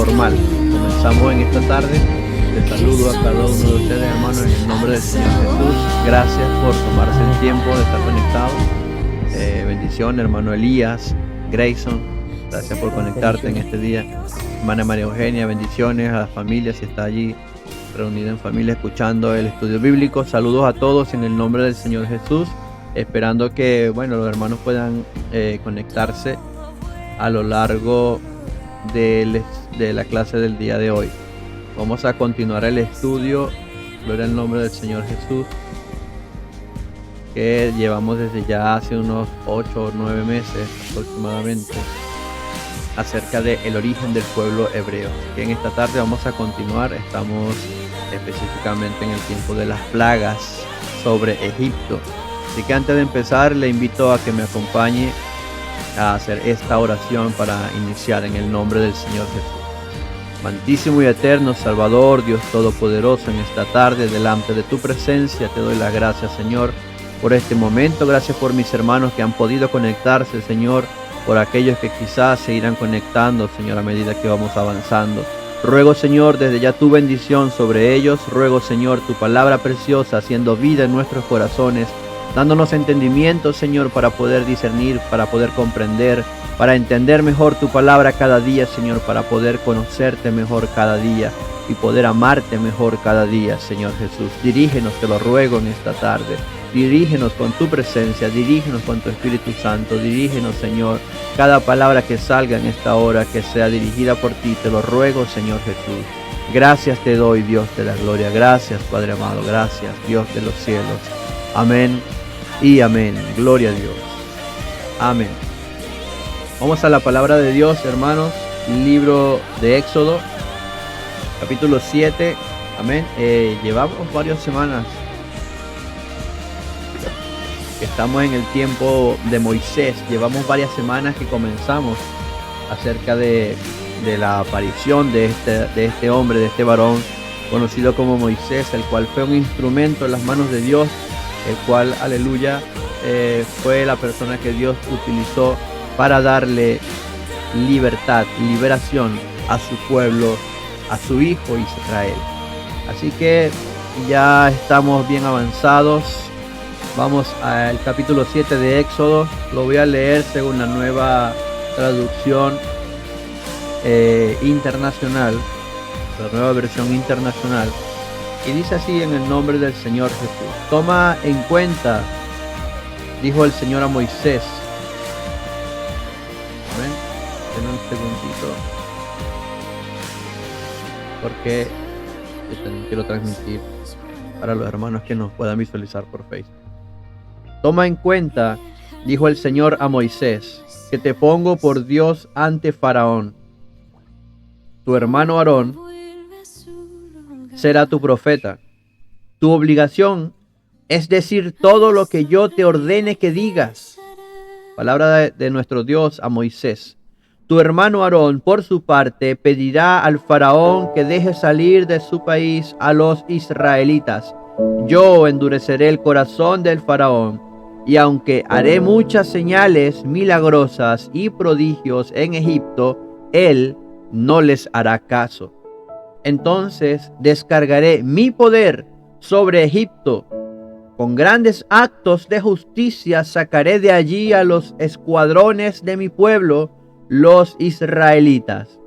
formal. Comenzamos en esta tarde. Les saludo a cada uno de ustedes, hermanos, en el nombre del Señor Jesús. Gracias por tomarse el tiempo de estar conectados. Bendición, hermano Elías, Grayson. Gracias por conectarte en este día. Hermana María Eugenia, bendiciones a la familia si está allí reunida en familia escuchando el estudio bíblico. Saludos a todos en el nombre del Señor Jesús. Esperando que, los hermanos puedan conectarse a lo largo de la clase del día de hoy. Vamos a continuar el estudio, gloria al nombre del Señor Jesús, que llevamos desde ya hace unos 8 o 9 meses aproximadamente, acerca del origen del pueblo hebreo. Que en esta tarde vamos a continuar. Estamos específicamente en el tiempo de las plagas sobre Egipto. Así que antes de empezar, le invito a que me acompañe a hacer esta oración para iniciar en el nombre del Señor Jesús. Amantísimo y eterno Salvador, Dios Todopoderoso, en esta tarde delante de tu presencia te doy las gracias, Señor, por este momento. Gracias por mis hermanos que han podido conectarse, Señor, por aquellos que quizás se irán conectando, Señor, a medida que vamos avanzando. Ruego, Señor, desde ya tu bendición sobre ellos. Ruego, Señor, tu palabra preciosa haciendo vida en nuestros corazones, dándonos entendimiento, Señor, para poder discernir, para poder comprender, para entender mejor tu palabra cada día, Señor, para poder conocerte mejor cada día y poder amarte mejor cada día, Señor Jesús. Dirígenos, te lo ruego en esta tarde. Dirígenos con tu presencia, dirígenos con tu Espíritu Santo, dirígenos, Señor, cada palabra que salga en esta hora, que sea dirigida por ti, te lo ruego, Señor Jesús. Gracias te doy, Dios de la gloria. Gracias, Padre amado. Gracias, Dios de los cielos. Amén y amén. Gloria a Dios. Amén. Vamos a la palabra de Dios, hermanos. Libro de Éxodo, capítulo 7. Amén. Llevamos varias semanas. Estamos en el tiempo de Moisés. Llevamos varias semanas que comenzamos acerca de la aparición de este hombre, de este varón conocido como Moisés, el cual fue un instrumento en las manos de Dios, el cual, aleluya, fue la persona que Dios utilizó para darle libertad, liberación a su pueblo, a su hijo Israel. Así que ya estamos bien avanzados. Vamos al capítulo 7 de Éxodo. Lo voy a leer según la nueva traducción internacional, la nueva versión internacional. Y dice así en el nombre del Señor Jesús. Toma en cuenta, dijo el Señor a Moisés. Amén. En un segundito, porque yo también quiero transmitir para los hermanos que nos puedan visualizar por Facebook. Toma en cuenta, dijo el Señor a Moisés, que te pongo por Dios ante Faraón. Tu hermano Aarón será tu profeta. Tu obligación es decir todo lo que yo te ordene que digas. Palabra de nuestro Dios a Moisés. Tu hermano Aarón, por su parte, pedirá al Faraón que deje salir de su país a los israelitas. Yo endureceré el corazón del Faraón, y aunque haré muchas señales milagrosas y prodigios en Egipto, él no les hará caso. Entonces descargaré mi poder sobre Egipto. Con grandes actos de justicia sacaré de allí a los escuadrones de mi pueblo, los israelitas.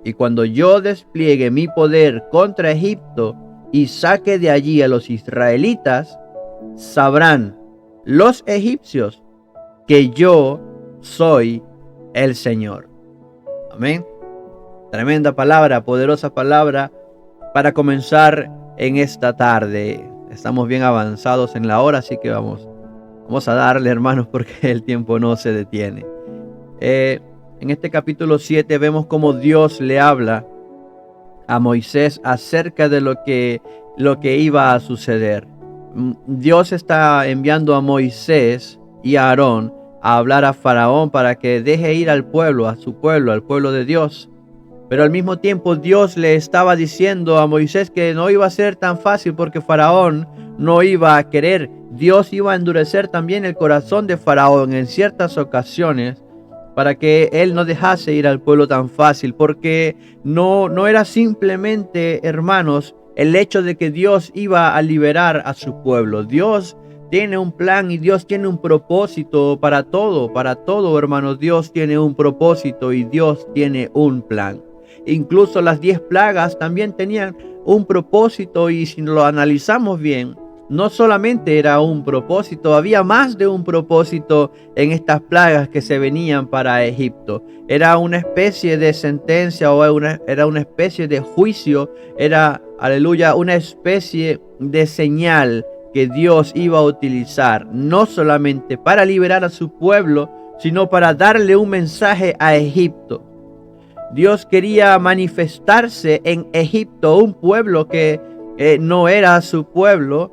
Y cuando yo despliegue mi poder contra Egipto y saque de allí a los israelitas, sabrán los egipcios que yo soy el Señor. Amén. Tremenda palabra, poderosa palabra para comenzar en esta tarde. Estamos bien avanzados en la hora, así que vamos a darle, hermanos, porque el tiempo no se detiene. En este capítulo 7 vemos cómo Dios le habla a Moisés acerca de lo que iba a suceder. Dios está enviando a Moisés y a Aarón a hablar a Faraón para que deje ir al pueblo, a su pueblo, al pueblo de Dios. Pero al mismo tiempo Dios le estaba diciendo a Moisés que no iba a ser tan fácil porque Faraón no iba a querer. Dios iba a endurecer también el corazón de Faraón en ciertas ocasiones para que Él no dejase ir al pueblo tan fácil, porque no era simplemente, hermanos, el hecho de que Dios iba a liberar a su pueblo. Dios tiene un plan y Dios tiene un propósito para todo, hermanos. Dios tiene un propósito y Dios tiene un plan. Incluso las 10 plagas también tenían un propósito, y si lo analizamos bien, no solamente era un propósito, había más de un propósito en estas plagas que se venían para Egipto. Era una especie de sentencia, o era una especie de juicio, era, aleluya, una especie de señal que Dios iba a utilizar, no solamente para liberar a su pueblo, sino para darle un mensaje a Egipto. Dios quería manifestarse en Egipto, un pueblo que no era su pueblo,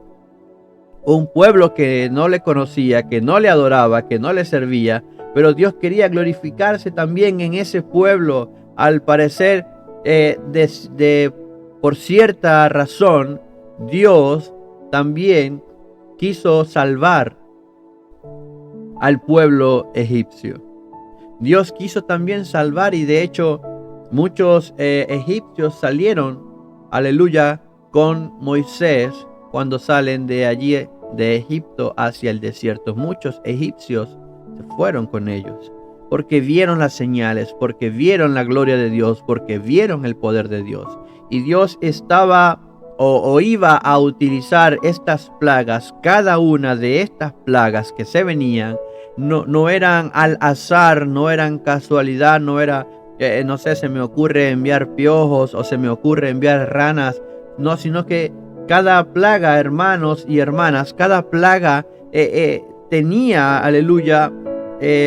un pueblo que no le conocía, que no le adoraba, que no le servía, pero Dios quería glorificarse también en ese pueblo. Al parecer, por cierta razón, Dios también quiso salvar al pueblo egipcio. Dios quiso también salvar, y de hecho muchos egipcios salieron, aleluya, con Moisés cuando salen de allí de Egipto hacia el desierto. Muchos egipcios se fueron con ellos porque vieron las señales, porque vieron la gloria de Dios, porque vieron el poder de Dios. Y Dios estaba o iba a utilizar estas plagas. Cada una de estas plagas que se venían no eran al azar, no eran casualidad, no era, no sé, se me ocurre enviar piojos o se me ocurre enviar ranas, no, sino que cada plaga, hermanos y hermanas, cada plaga tenía, aleluya,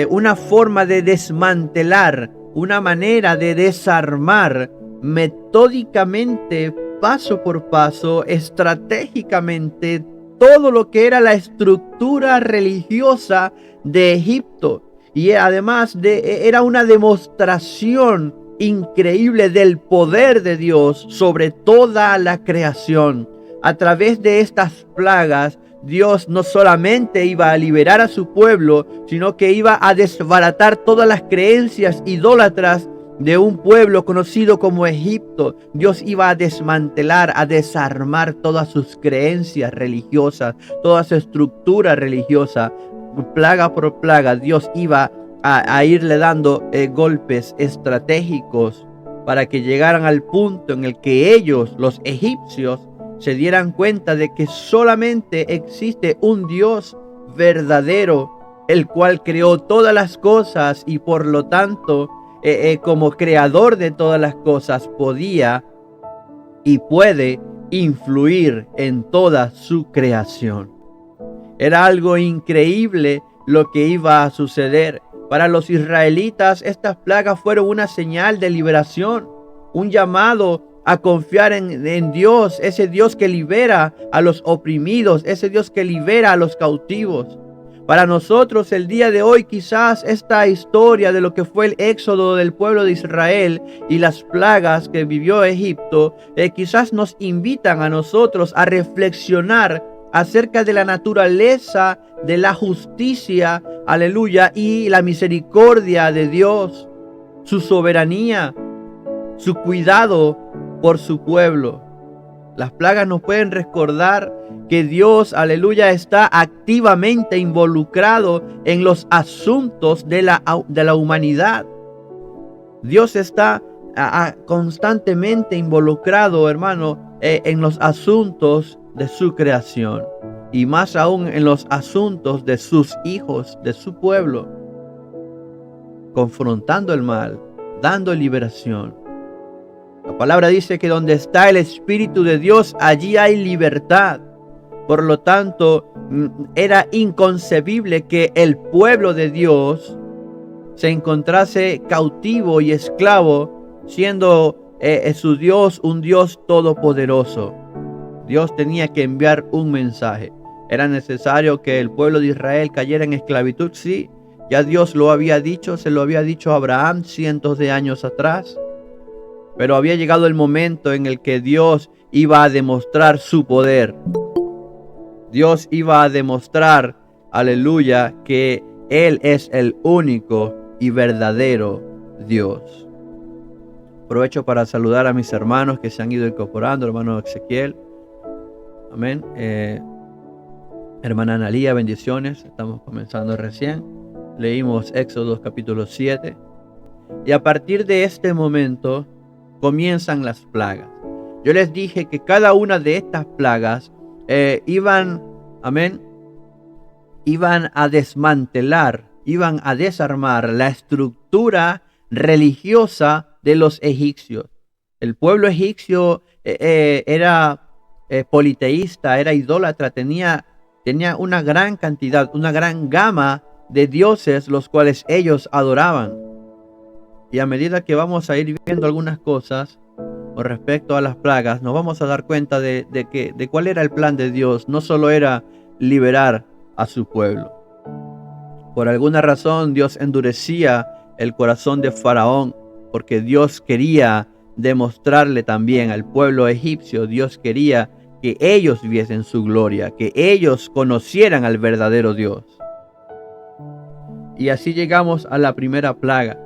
una forma de desmantelar, una manera de desarmar metódicamente, paso por paso, estratégicamente, todo lo que era la estructura religiosa de Egipto. Y además era una demostración increíble del poder de Dios sobre toda la creación. A través de estas plagas, Dios no solamente iba a liberar a su pueblo, sino que iba a desbaratar todas las creencias idólatras de un pueblo conocido como Egipto. Dios iba a desmantelar, a desarmar todas sus creencias religiosas, toda su estructura religiosa. Plaga por plaga, Dios iba a irle dando golpes estratégicos para que llegaran al punto en el que ellos, los egipcios, se dieran cuenta de que solamente existe un Dios verdadero, el cual creó todas las cosas, y por lo tanto, como creador de todas las cosas, podía y puede influir en toda su creación. Era algo increíble lo que iba a suceder. Para los israelitas, estas plagas fueron una señal de liberación, un llamado a confiar en Dios, ese Dios que libera a los oprimidos, ese Dios que libera a los cautivos. Para nosotros el día de hoy, quizás esta historia de lo que fue el éxodo del pueblo de Israel y las plagas que vivió Egipto, quizás nos invitan a nosotros a reflexionar acerca de la naturaleza de la justicia, aleluya, y la misericordia de Dios, su soberanía, su cuidado por su pueblo. Las plagas nos pueden recordar que Dios, aleluya, está activamente involucrado en los asuntos de la humanidad. Dios está constantemente involucrado, hermano, en los asuntos de su creación, y más aún en los asuntos de sus hijos, de su pueblo, confrontando el mal, dando liberación. La palabra dice que donde está el Espíritu de Dios, allí hay libertad. Por lo tanto, era inconcebible que el pueblo de Dios se encontrase cautivo y esclavo, siendo su Dios un Dios todopoderoso. Dios tenía que enviar un mensaje. ¿Era necesario que el pueblo de Israel cayera en esclavitud? Sí, ya Dios lo había dicho, se lo había dicho a Abraham cientos de años atrás. Pero había llegado el momento en el que Dios iba a demostrar su poder. Dios iba a demostrar, aleluya, que Él es el único y verdadero Dios. Aprovecho para saludar a mis hermanos que se han ido incorporando, hermano Ezequiel. Amén. Hermana Analía, bendiciones. Estamos comenzando recién. Leímos Éxodo capítulo 7. Y a partir de este momento comienzan las plagas. Yo les dije que cada una de estas plagas iban a desmantelar, iban a desarmar la estructura religiosa de los egipcios. El pueblo egipcio era politeísta, era idólatra, tenía una gran cantidad, una gran gama de dioses los cuales ellos adoraban. Y a medida que vamos a ir viendo algunas cosas con respecto a las plagas, nos vamos a dar cuenta de cuál era el plan de Dios. No solo era liberar a su pueblo. Por alguna razón Dios endurecía el corazón de Faraón, porque Dios quería demostrarle también al pueblo egipcio, Dios quería que ellos viesen su gloria, que ellos conocieran al verdadero Dios. Y así llegamos a la primera plaga.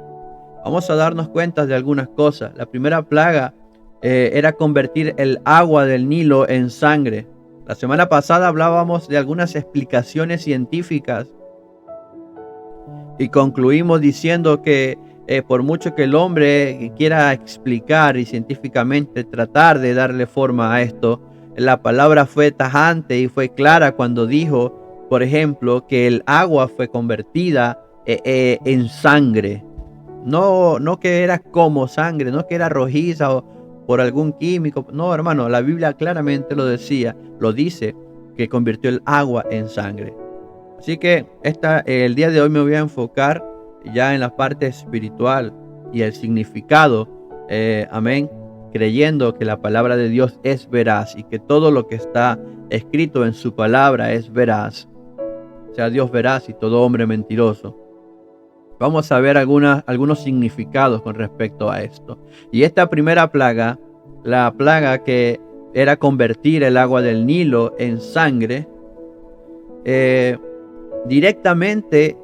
Vamos a darnos cuenta de algunas cosas. La primera plaga era convertir el agua del Nilo en sangre. La semana pasada hablábamos de algunas explicaciones científicas y concluimos diciendo que por mucho que el hombre quiera explicar y científicamente tratar de darle forma a esto, la palabra fue tajante y fue clara cuando dijo, por ejemplo, que el agua fue convertida en sangre. No que era como sangre, no que era rojiza o por algún químico. No, hermano, la Biblia claramente lo dice, que convirtió el agua en sangre. Así que el día de hoy me voy a enfocar ya en la parte espiritual y el significado, amén, creyendo que la palabra de Dios es veraz y que todo lo que está escrito en su palabra es veraz. Sea Dios veraz y todo hombre mentiroso. Vamos a ver algunos significados con respecto a esto. Y esta primera plaga, la plaga que era convertir el agua del Nilo en sangre, directamente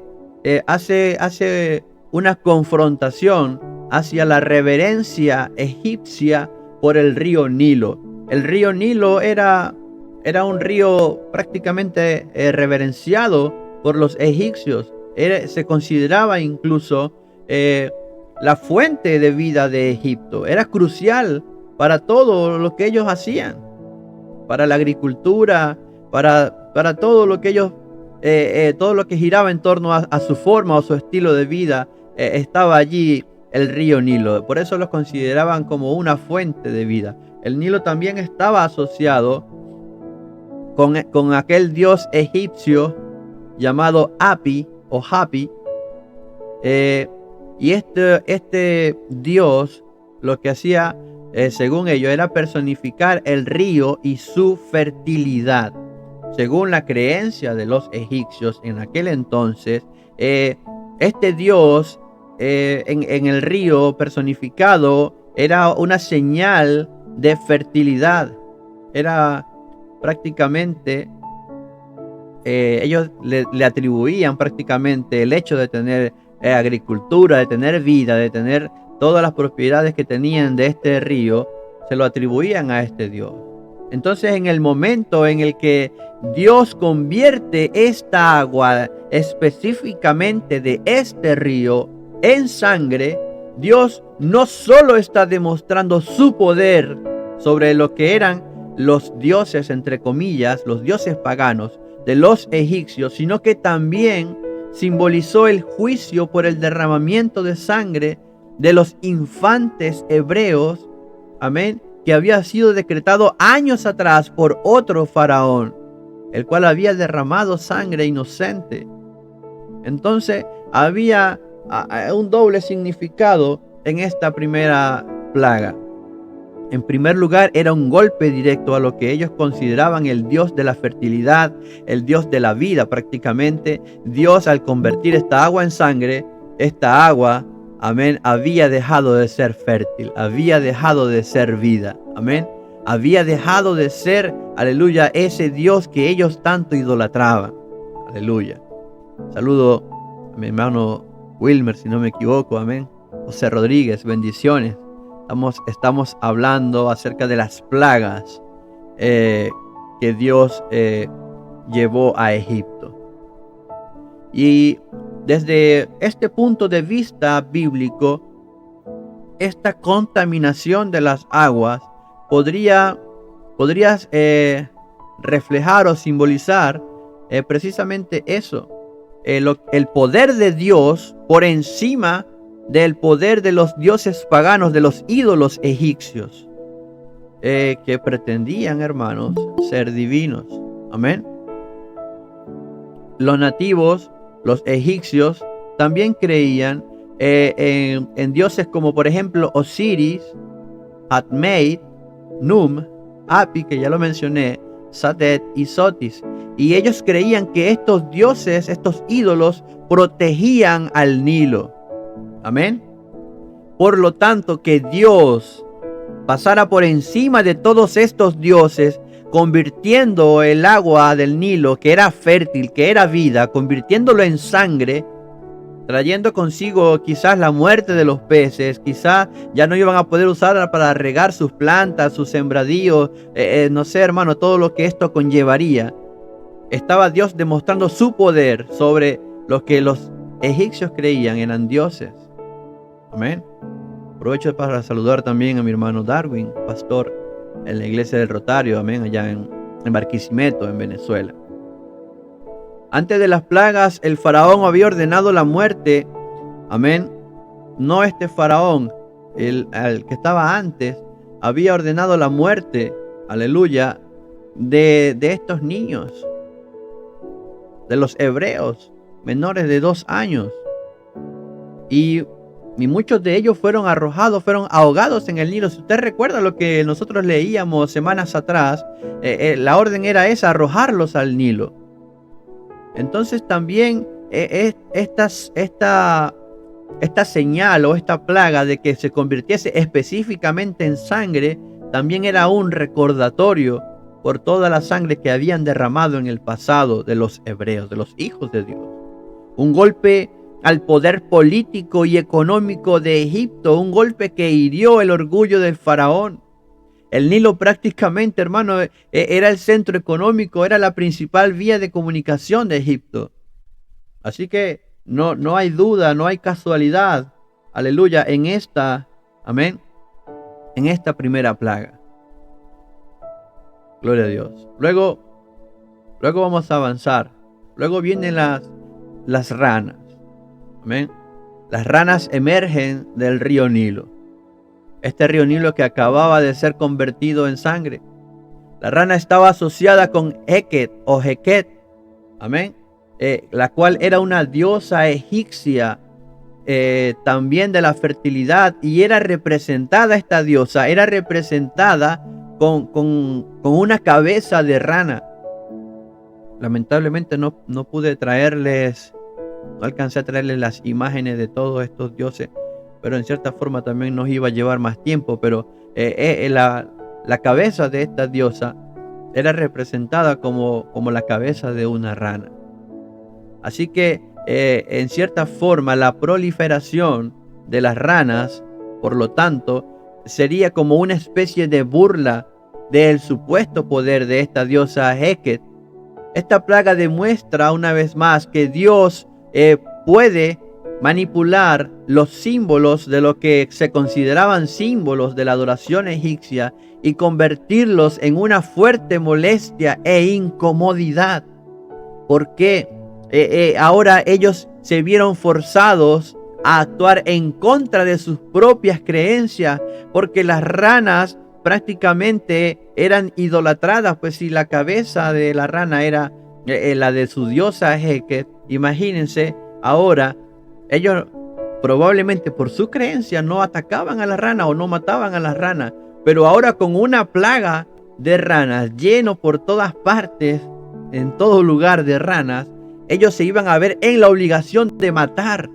hace una confrontación hacia la reverencia egipcia por el río Nilo. El río Nilo era un río prácticamente reverenciado por los egipcios. Se consideraba incluso la fuente de vida de Egipto. Era crucial para todo lo que ellos hacían, para la agricultura, para todo lo que ellos, todo lo que giraba en torno a su forma o su estilo de vida, estaba allí el río Nilo. Por eso los consideraban como una fuente de vida. El Nilo también estaba asociado con aquel dios egipcio llamado Hapi o Hapi, y este dios lo que hacía, según ellos, era personificar el río y su fertilidad. Según la creencia de los egipcios en aquel entonces, este dios en el río personificado era una señal de fertilidad. Era prácticamente ellos le atribuían prácticamente el hecho de tener agricultura, de tener vida, de tener todas las propiedades que tenían de este río, se lo atribuían a este Dios. Entonces, en el momento en el que Dios convierte esta agua específicamente de este río en sangre, Dios no solo está demostrando su poder sobre lo que eran los dioses, entre comillas, los dioses paganos de los egipcios, sino que también simbolizó el juicio por el derramamiento de sangre de los infantes hebreos, amén, que había sido decretado años atrás por otro faraón, el cual había derramado sangre inocente. Entonces había un doble significado en esta primera plaga. En primer lugar, era un golpe directo a lo que ellos consideraban el Dios de la fertilidad, el Dios de la vida prácticamente. Dios, al convertir esta agua en sangre, esta agua, amén, había dejado de ser fértil, había dejado de ser vida, amén. Había dejado de ser, aleluya, ese Dios que ellos tanto idolatraban, aleluya. Saludo a mi hermano Wilmer, si no me equivoco, amén. José Rodríguez, bendiciones. Estamos hablando acerca de las plagas que Dios llevó a Egipto. Y desde este punto de vista bíblico, esta contaminación de las aguas podrías reflejar o simbolizar precisamente eso, el poder de Dios por encima del poder de los dioses paganos, de los ídolos egipcios, que pretendían, hermanos, ser divinos. Amén. Los nativos, los egipcios, también creían en dioses como por ejemplo Osiris, Atmeit, Num, Api, que ya lo mencioné, Satet y Sotis. Y ellos creían que estos dioses, estos ídolos, protegían al Nilo. Amén. Por lo tanto, que Dios pasara por encima de todos estos dioses, convirtiendo el agua del Nilo, que era fértil, que era vida, convirtiéndolo en sangre, trayendo consigo quizás la muerte de los peces, quizás ya no iban a poder usarla para regar sus plantas, sus sembradíos, no sé, hermano, todo lo que esto conllevaría. Estaba Dios demostrando su poder sobre lo que los egipcios creían eran dioses. Amén. Aprovecho para saludar también a mi hermano Darwin, pastor en la iglesia del Rotario, amén, allá en Barquisimeto, en Venezuela. Antes de las plagas, el faraón había ordenado la muerte, amén. No este faraón, el que estaba antes, había ordenado la muerte, aleluya, de estos niños, de los hebreos menores de 2 años. Y muchos de ellos fueron arrojados, fueron ahogados en el Nilo. Si usted recuerda lo que nosotros leíamos semanas atrás, la orden era esa, arrojarlos al Nilo. Entonces también esta señal o esta plaga de que se convirtiese específicamente en sangre, también era un recordatorio por toda la sangre que habían derramado en el pasado de los hebreos, de los hijos de Dios. Un golpe al poder político y económico de Egipto, un golpe que hirió el orgullo del faraón. El Nilo prácticamente, hermano, era el centro económico, era la principal vía de comunicación de Egipto. Así que no hay duda, no hay casualidad, aleluya, en esta, amén, en esta primera plaga. Gloria a Dios. Luego vamos a avanzar. Luego vienen las ranas. Amén. Las ranas emergen del río Nilo. Este río Nilo que acababa de ser convertido en sangre. La rana estaba asociada con Heket o Heket. Amén. La cual era una diosa egipcia también de la fertilidad. Y era representada, esta diosa, era representada con una cabeza de rana. Lamentablemente no pude traerles, no alcancé a traerles las imágenes de todos estos dioses, pero en cierta forma también nos iba a llevar más tiempo. Pero la cabeza de esta diosa era representada como la cabeza de una rana. Así que en cierta forma la proliferación de las ranas, por lo tanto, sería como una especie de burla del supuesto poder de esta diosa Heket. Esta plaga demuestra una vez más que Dios puede manipular los símbolos de lo que se consideraban símbolos de la adoración egipcia y convertirlos en una fuerte molestia e incomodidad. Porque ahora ellos se vieron forzados a actuar en contra de sus propias creencias, porque las ranas prácticamente eran idolatradas. Pues si la cabeza de la rana era la de su diosa Heket, imagínense, ahora ellos probablemente por su creencia no atacaban a la rana o no mataban a la rana, pero ahora con una plaga de ranas lleno por todas partes, en todo lugar de ranas, ellos se iban a ver en la obligación de matar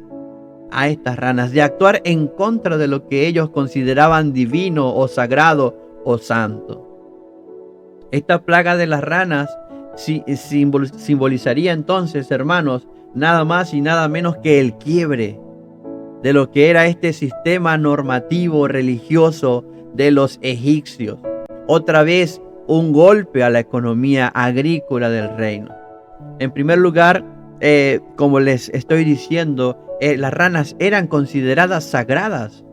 a estas ranas, de actuar en contra de lo que ellos consideraban divino o sagrado o santo. Esta plaga de las ranas simbolizaría entonces, hermanos, nada más y nada menos que el quiebre de lo que era este sistema normativo religioso de los egipcios. Otra vez, un golpe a la economía agrícola del reino. En primer lugar, como les estoy diciendo, las ranas eran consideradas sagradas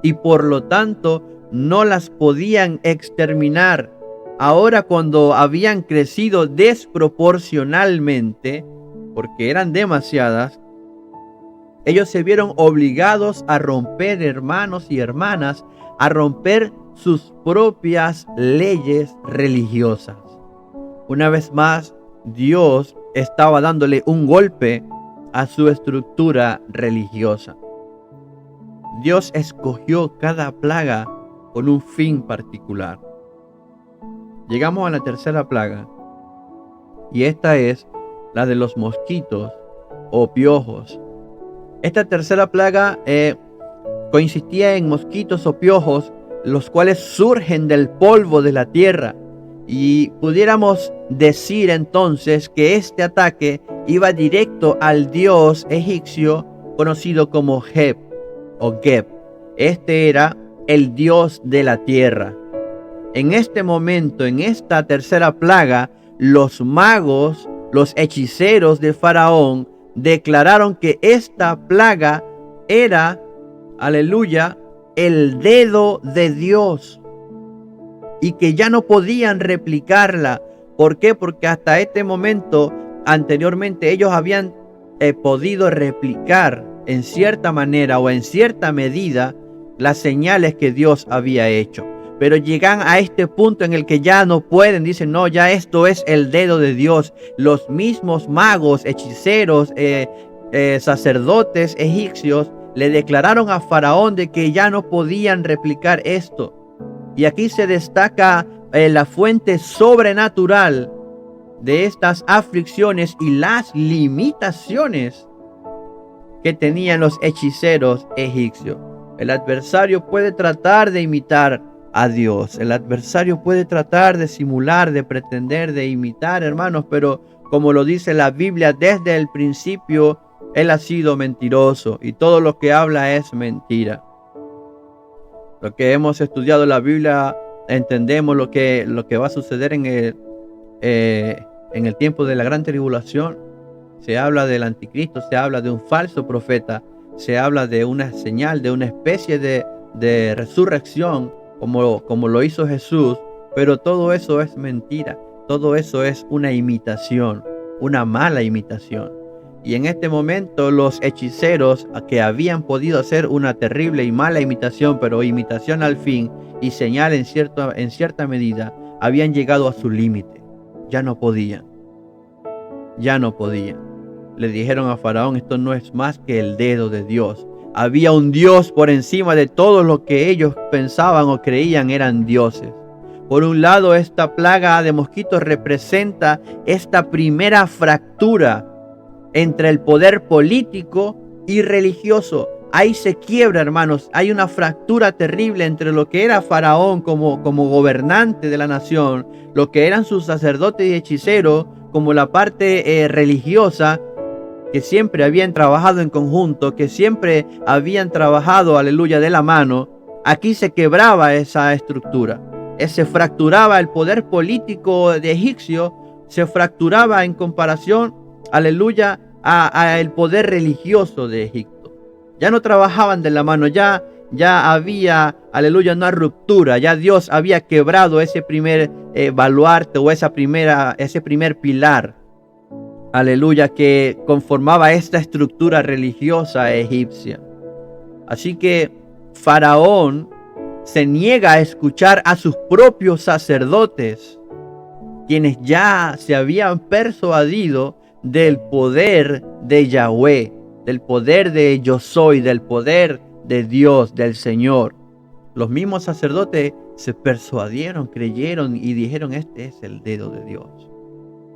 y por lo tanto no las podían exterminar. Ahora, cuando habían crecido desproporcionalmente, porque eran demasiadas, ellos se vieron obligados a romper, hermanos y hermanas, a romper sus propias leyes religiosas. Una vez más, Dios estaba dándole un golpe a su estructura religiosa. Dios escogió cada plaga con un fin particular. Llegamos a la tercera plaga, y esta es la de los mosquitos o piojos. Esta tercera plaga consistía en mosquitos o piojos, los cuales surgen del polvo de la tierra. Y pudiéramos decir entonces que este ataque iba directo al dios egipcio conocido como Geb o Geb. Este era el dios de la tierra. En este momento, en esta tercera plaga, los magos, los hechiceros de Faraón declararon que esta plaga era, aleluya, el dedo de Dios, y que ya no podían replicarla. ¿Por qué? Porque hasta este momento, anteriormente, ellos habían podido replicar en cierta manera o en cierta medida las señales que Dios había hecho. Pero llegan a este punto en el que ya no pueden, dicen, no, ya esto es el dedo de Dios. Los mismos magos, hechiceros, sacerdotes egipcios le declararon a Faraón de que ya no podían replicar esto. Y aquí se destaca la fuente sobrenatural de estas aflicciones y las limitaciones que tenían los hechiceros egipcios. El adversario puede tratar de imitar a Dios. El adversario puede tratar de simular, de pretender, de imitar, hermanos, pero como lo dice la Biblia, desde el principio él ha sido mentiroso y todo lo que habla es mentira. Lo que hemos estudiado en la Biblia, entendemos lo que va a suceder en el tiempo de la gran tribulación. Se habla del anticristo, se habla de un falso profeta, se habla de una señal, de una especie de resurrección, como lo hizo Jesús, pero todo eso es mentira, todo eso es una imitación, una mala imitación. Y en este momento los hechiceros que habían podido hacer una terrible y mala imitación, pero imitación al fin y señal en cierta medida, habían llegado a su límite. Ya no podían. Le dijeron a Faraón, esto no es más que el dedo de Dios. Había un Dios por encima de todo lo que ellos pensaban o creían eran dioses. Por un lado, esta plaga de mosquitos representa esta primera fractura entre el poder político y religioso. Ahí se quiebra, hermanos. Hay una fractura terrible entre lo que era Faraón como gobernante de la nación, lo que eran sus sacerdotes y hechiceros, como la parte religiosa, que siempre habían trabajado en conjunto, que siempre habían trabajado, aleluya, de la mano. Aquí se quebraba esa estructura. Se fracturaba el poder político de egipcio, se fracturaba en comparación, aleluya, a el poder religioso de Egipto. Ya no trabajaban de la mano, ya había, aleluya, una ruptura. Ya Dios había quebrado ese primer baluarte o ese primer pilar, aleluya, que conformaba esta estructura religiosa egipcia. Así que Faraón se niega a escuchar a sus propios sacerdotes, quienes ya se habían persuadido del poder de Yahweh, del poder de Yo Soy, del poder de Dios, del Señor. Los mismos sacerdotes se persuadieron, creyeron y dijeron, este es el dedo de Dios.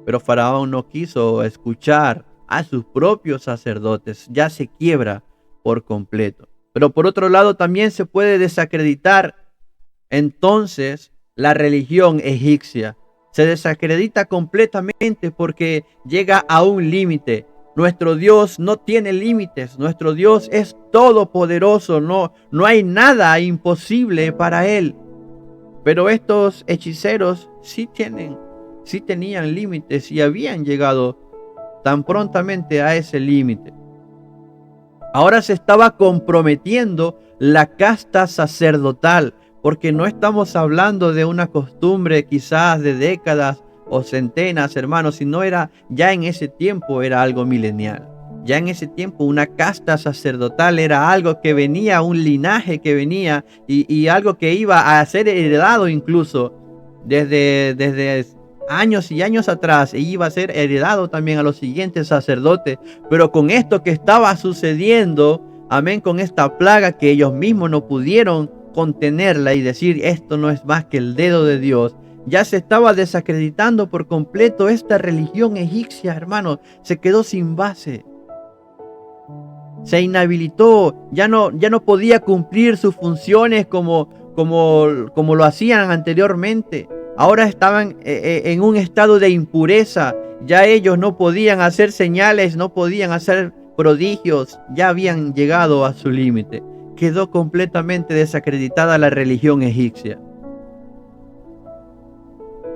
Pero Faraón no quiso escuchar a sus propios sacerdotes, ya se quiebra por completo. Pero por otro lado también se puede desacreditar entonces la religión egipcia. Se desacredita completamente porque llega a un límite. Nuestro Dios no tiene límites. Nuestro Dios es todopoderoso. No hay nada imposible para Él. Pero estos hechiceros sí tenían límites y habían llegado tan prontamente a ese límite. Ahora se estaba comprometiendo la casta sacerdotal, porque no estamos hablando de una costumbre quizás de décadas o centenas, hermanos, sino ya en ese tiempo era algo milenial. Ya en ese tiempo una casta sacerdotal era algo que venía, un linaje que venía y algo que iba a ser heredado incluso desde años y años atrás, e iba a ser heredado también a los siguientes sacerdotes. Pero con esto que estaba sucediendo, amén, con esta plaga que ellos mismos no pudieron contenerla y decir esto no es más que el dedo de Dios, ya se estaba desacreditando por completo esta religión egipcia, hermanos. Se quedó sin base. Se inhabilitó, ya no podía cumplir sus funciones como lo hacían anteriormente. Ahora estaban en un estado de impureza. Ya ellos no podían hacer señales, no podían hacer prodigios. Ya habían llegado a su límite. Quedó completamente desacreditada la religión egipcia.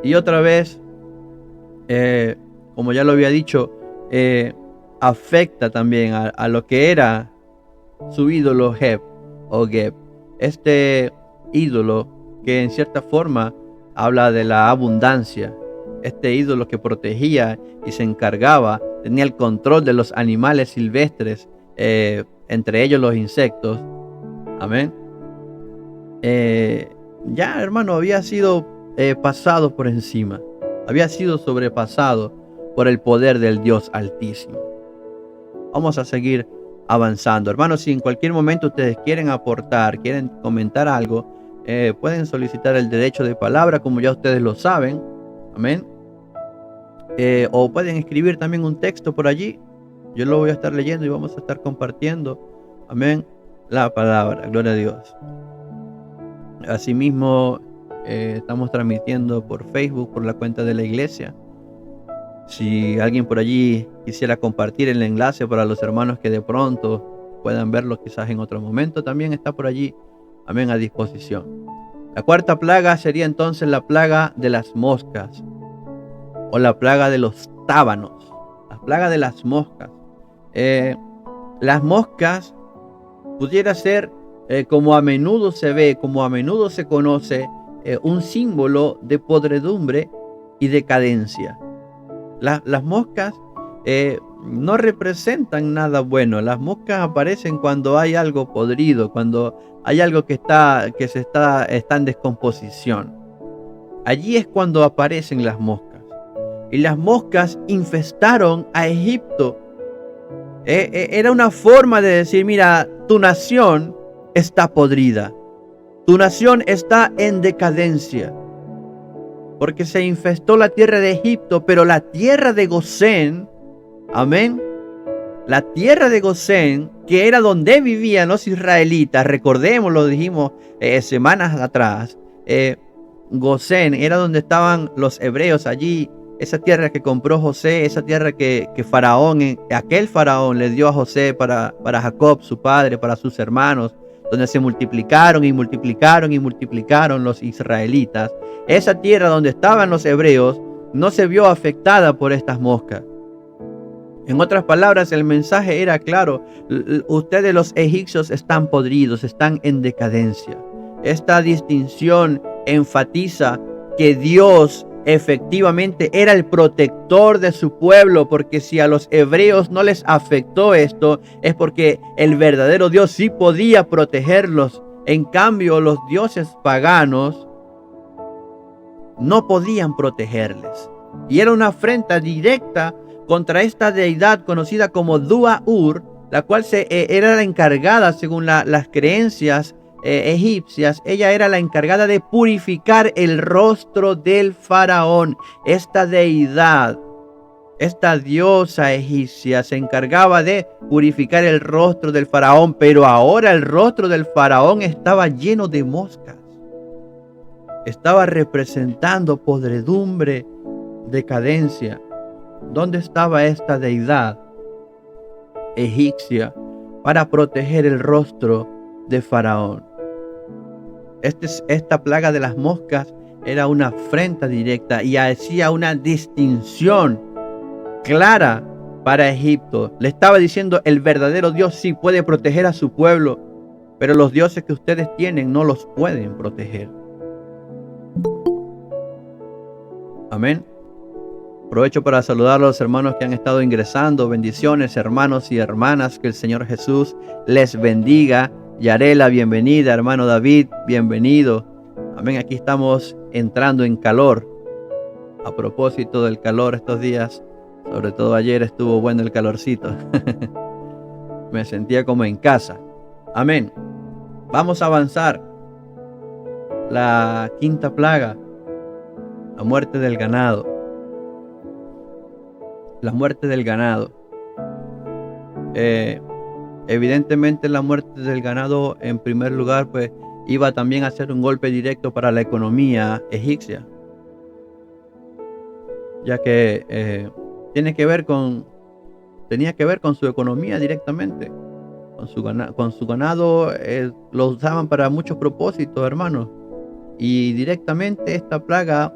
Y otra vez, como ya lo había dicho, afecta también a lo que era su ídolo Heb o Geb. Este ídolo que en cierta forma habla de la abundancia. Este ídolo que protegía y se encargaba, tenía el control de los animales silvestres, entre ellos los insectos. Amén. Ya, hermano, había sido pasado por encima. Había sido sobrepasado por el poder del Dios Altísimo. Vamos a seguir avanzando. Hermanos, si en cualquier momento ustedes quieren aportar, quieren comentar algo, pueden solicitar el derecho de palabra, como ya ustedes lo saben. Amén. O pueden escribir también un texto por allí. Yo lo voy a estar leyendo y vamos a estar compartiendo. Amén. La palabra. Gloria a Dios. Asimismo, estamos transmitiendo por Facebook, por la cuenta de la iglesia. Si alguien por allí quisiera compartir el enlace para los hermanos que de pronto puedan verlo quizás en otro momento, también está por allí, amén, a disposición. La cuarta plaga sería entonces la plaga de las moscas o la plaga de los tábanos. La plaga de las moscas. Las moscas pudiera ser, como a menudo se ve, como a menudo se conoce, un símbolo de podredumbre y decadencia. Las moscas no representan nada bueno. Las moscas aparecen cuando hay algo podrido, cuando hay algo que está en descomposición. Allí es cuando aparecen las moscas. Y las moscas infestaron a Egipto. Era una forma de decir, mira, tu nación está podrida. Tu nación está en decadencia. Porque se infestó la tierra de Egipto, pero la tierra de Gosén, amén, la tierra de Gosén, que era donde vivían los israelitas, recordemos, lo dijimos semanas atrás, Gosén era donde estaban los hebreos allí, esa tierra que compró José, esa tierra que aquel faraón le dio a José para Jacob, su padre, para sus hermanos, donde se multiplicaron y multiplicaron y multiplicaron los israelitas. Esa tierra donde estaban los hebreos no se vio afectada por estas moscas. En otras palabras, el mensaje era claro: ustedes los egipcios están podridos, están en decadencia. Esta distinción enfatiza que Dios efectivamente era el protector de su pueblo, porque si a los hebreos no les afectó esto, es porque el verdadero Dios sí podía protegerlos. En cambio, los dioses paganos no podían protegerles. Y era una afrenta directa contra esta deidad conocida como Dua-Ur, la cual era la encargada, según las creencias egipcias, ella era la encargada de purificar el rostro del faraón. Esta deidad, esta diosa egipcia, se encargaba de purificar el rostro del faraón, pero ahora el rostro del faraón estaba lleno de moscas. Estaba representando podredumbre, decadencia. ¿Dónde estaba esta deidad? egipcia para proteger el rostro de Faraón. Esta plaga de las moscas era una afrenta directa y hacía una distinción clara para Egipto. Le estaba diciendo: el verdadero Dios sí puede proteger a su pueblo, pero los dioses que ustedes tienen no los pueden proteger. Amén. Aprovecho para saludar a los hermanos que han estado ingresando. Bendiciones, hermanos y hermanas. Que el Señor Jesús les bendiga. Yarela, bienvenida. Hermano David, bienvenido. Amén. Aquí estamos entrando en calor. A propósito del calor estos días, sobre todo ayer estuvo bueno el calorcito. Me sentía como en casa. Amén. Vamos a avanzar. La quinta plaga, la muerte del ganado. La muerte del ganado. Evidentemente la muerte del ganado, en primer lugar, pues iba también a ser un golpe directo para la economía egipcia, ya que tenía que ver con su economía directamente. Con su ganado lo usaban para muchos propósitos, hermanos, y directamente esta plaga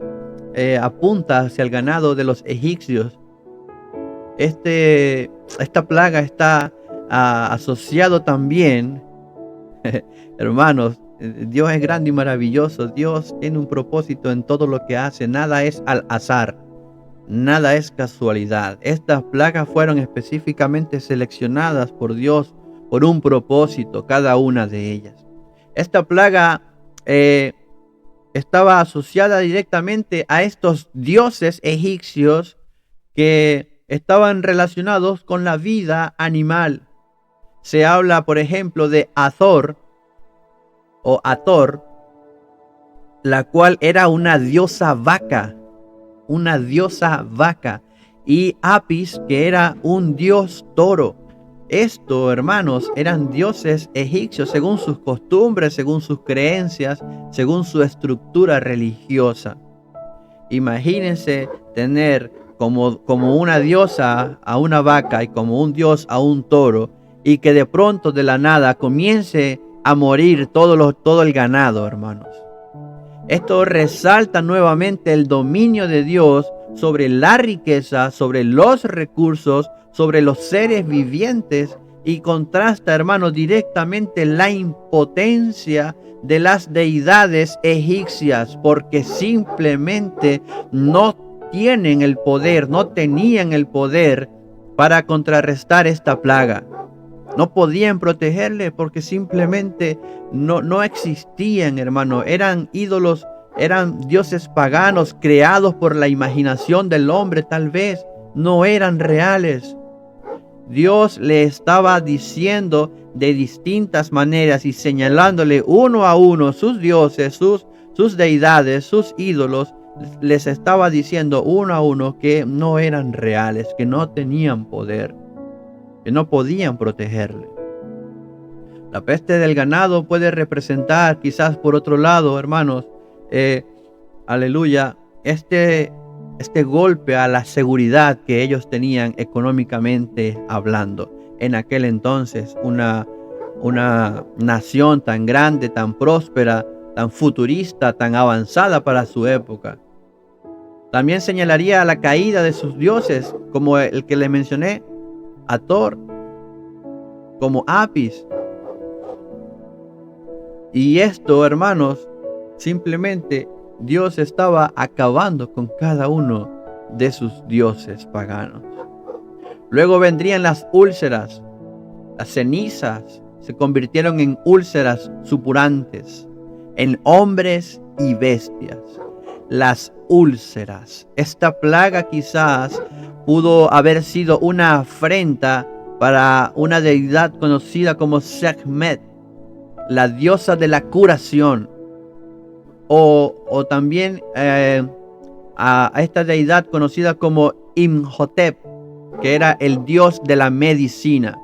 apunta hacia el ganado de los egipcios. Esta plaga está asociado también, hermanos, Dios es grande y maravilloso. Dios tiene un propósito en todo lo que hace. Nada es al azar, nada es casualidad. Estas plagas fueron específicamente seleccionadas por Dios por un propósito, cada una de ellas. Esta plaga estaba asociada directamente a estos dioses egipcios que estaban relacionados con la vida animal. Se habla, por ejemplo, de Hathor o Hathor, la cual era una diosa vaca, y Apis, que era un dios toro. Esto, hermanos, eran dioses egipcios según sus costumbres, según sus creencias, según su estructura religiosa. Imagínense tener como una diosa a una vaca y como un dios a un toro, y que de pronto de la nada comience a morir todo el ganado, hermanos. Esto resalta nuevamente el dominio de Dios sobre la riqueza, sobre los recursos, sobre los seres vivientes, y contrasta, hermanos, directamente la impotencia de las deidades egipcias, porque simplemente no tenían el poder para contrarrestar esta plaga. No podían protegerle porque simplemente no existían, hermano. Eran ídolos, eran dioses paganos creados por la imaginación del hombre, tal vez. No eran reales. Dios le estaba diciendo de distintas maneras y señalándole uno a uno sus dioses, sus deidades, sus ídolos. Les estaba diciendo uno a uno que no eran reales, que no tenían poder, que no podían protegerle. La peste del ganado puede representar, quizás por otro lado, hermanos, aleluya, este golpe a la seguridad que ellos tenían económicamente hablando. En aquel entonces, una nación tan grande, tan próspera, tan futurista, tan avanzada para su época. También señalaría la caída de sus dioses, como el que le mencioné, Hathor, como Apis. Y esto, hermanos, simplemente Dios estaba acabando con cada uno de sus dioses paganos. Luego vendrían las úlceras. Las cenizas se convirtieron en úlceras supurantes, en hombres y bestias. Las úlceras. Esta plaga quizás pudo haber sido una afrenta para una deidad conocida como Sekhmet, la diosa de la curación, o también a esta deidad conocida como Imhotep, que era el dios de la medicina.